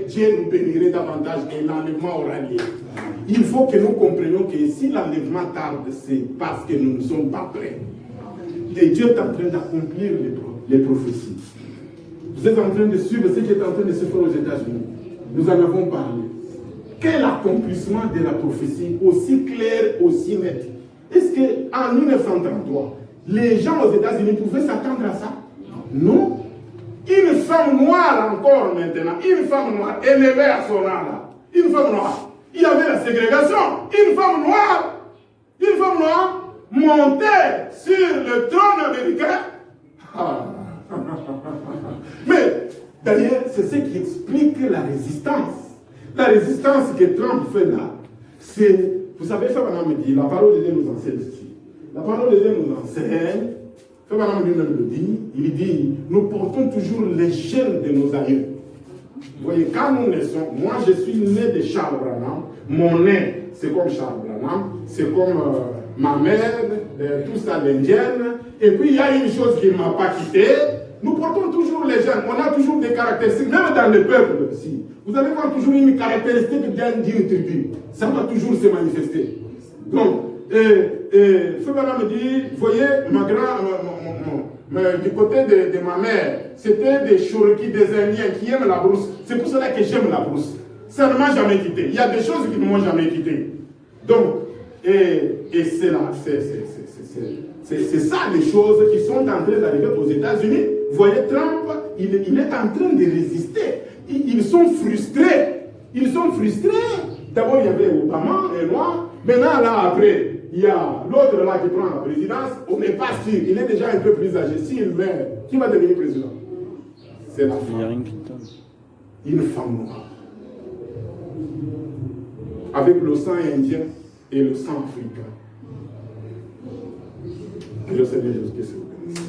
Dieu nous bénirait davantage et l'enlèvement aura lieu. Il faut que nous comprenions que si l'enlèvement tarde, c'est parce que nous ne sommes pas prêts. Et Dieu est en train d'accomplir les prophéties. Vous êtes en train de suivre ce qui est en train de se faire aux États-Unis. Nous en avons parlé. Quel accomplissement de la prophétie aussi clair, aussi net. Est-ce qu'en 1933, les gens aux États-Unis pouvaient s'attendre à ça? Non. Une femme noire encore maintenant, une femme noire élevée à son âge là, une femme noire. Il y avait la ségrégation. Une femme noire montée sur le trône américain. Ah. Mais d'ailleurs, c'est ce qui explique la résistance. La résistance que Trump fait là, c'est, vous savez, Frère Branham me dit, la parole de Dieu nous enseigne ceci. La parole de Dieu nous enseigne, Frère Branham lui-même le dit, il dit, nous portons toujours les chaînes de nos aïeux. Vous voyez, quand nous naissons, moi je suis né de Charles Branham, mon nez c'est comme Charles Branham, c'est comme ma mère, tout ça l'indienne, et puis il y a une chose qui ne m'a pas quitté, nous portons toujours les gènes, on a toujours des caractéristiques, même dans le peuple aussi. Vous allez voir toujours une caractéristique d'une tribu, ça va toujours se manifester. Donc, Frère Branham me dit, vous voyez, du côté de ma mère, c'était des Cherokee, des Indiens qui aiment la brousse. C'est pour cela que j'aime la brousse. Ça ne m'a jamais quitté. Il y a des choses qui ne m'ont jamais quitté. Donc, et c'est là, c'est ça les choses qui sont en train d'arriver aux États-Unis. Vous voyez, Trump, il est en train de résister. Ils sont frustrés. Ils sont frustrés. D'abord, il y avait Obama et moi. Maintenant, là, après, il y a l'autre là qui prend la présidence. On n'est pas sûr. Il est déjà un peu plus âgé. S'il meurt, qui va devenir président? C'est la femme. Une femme noire. Avec le sang indien et le sang africain. Que le Seigneur Jésus-Christ vous bénisse.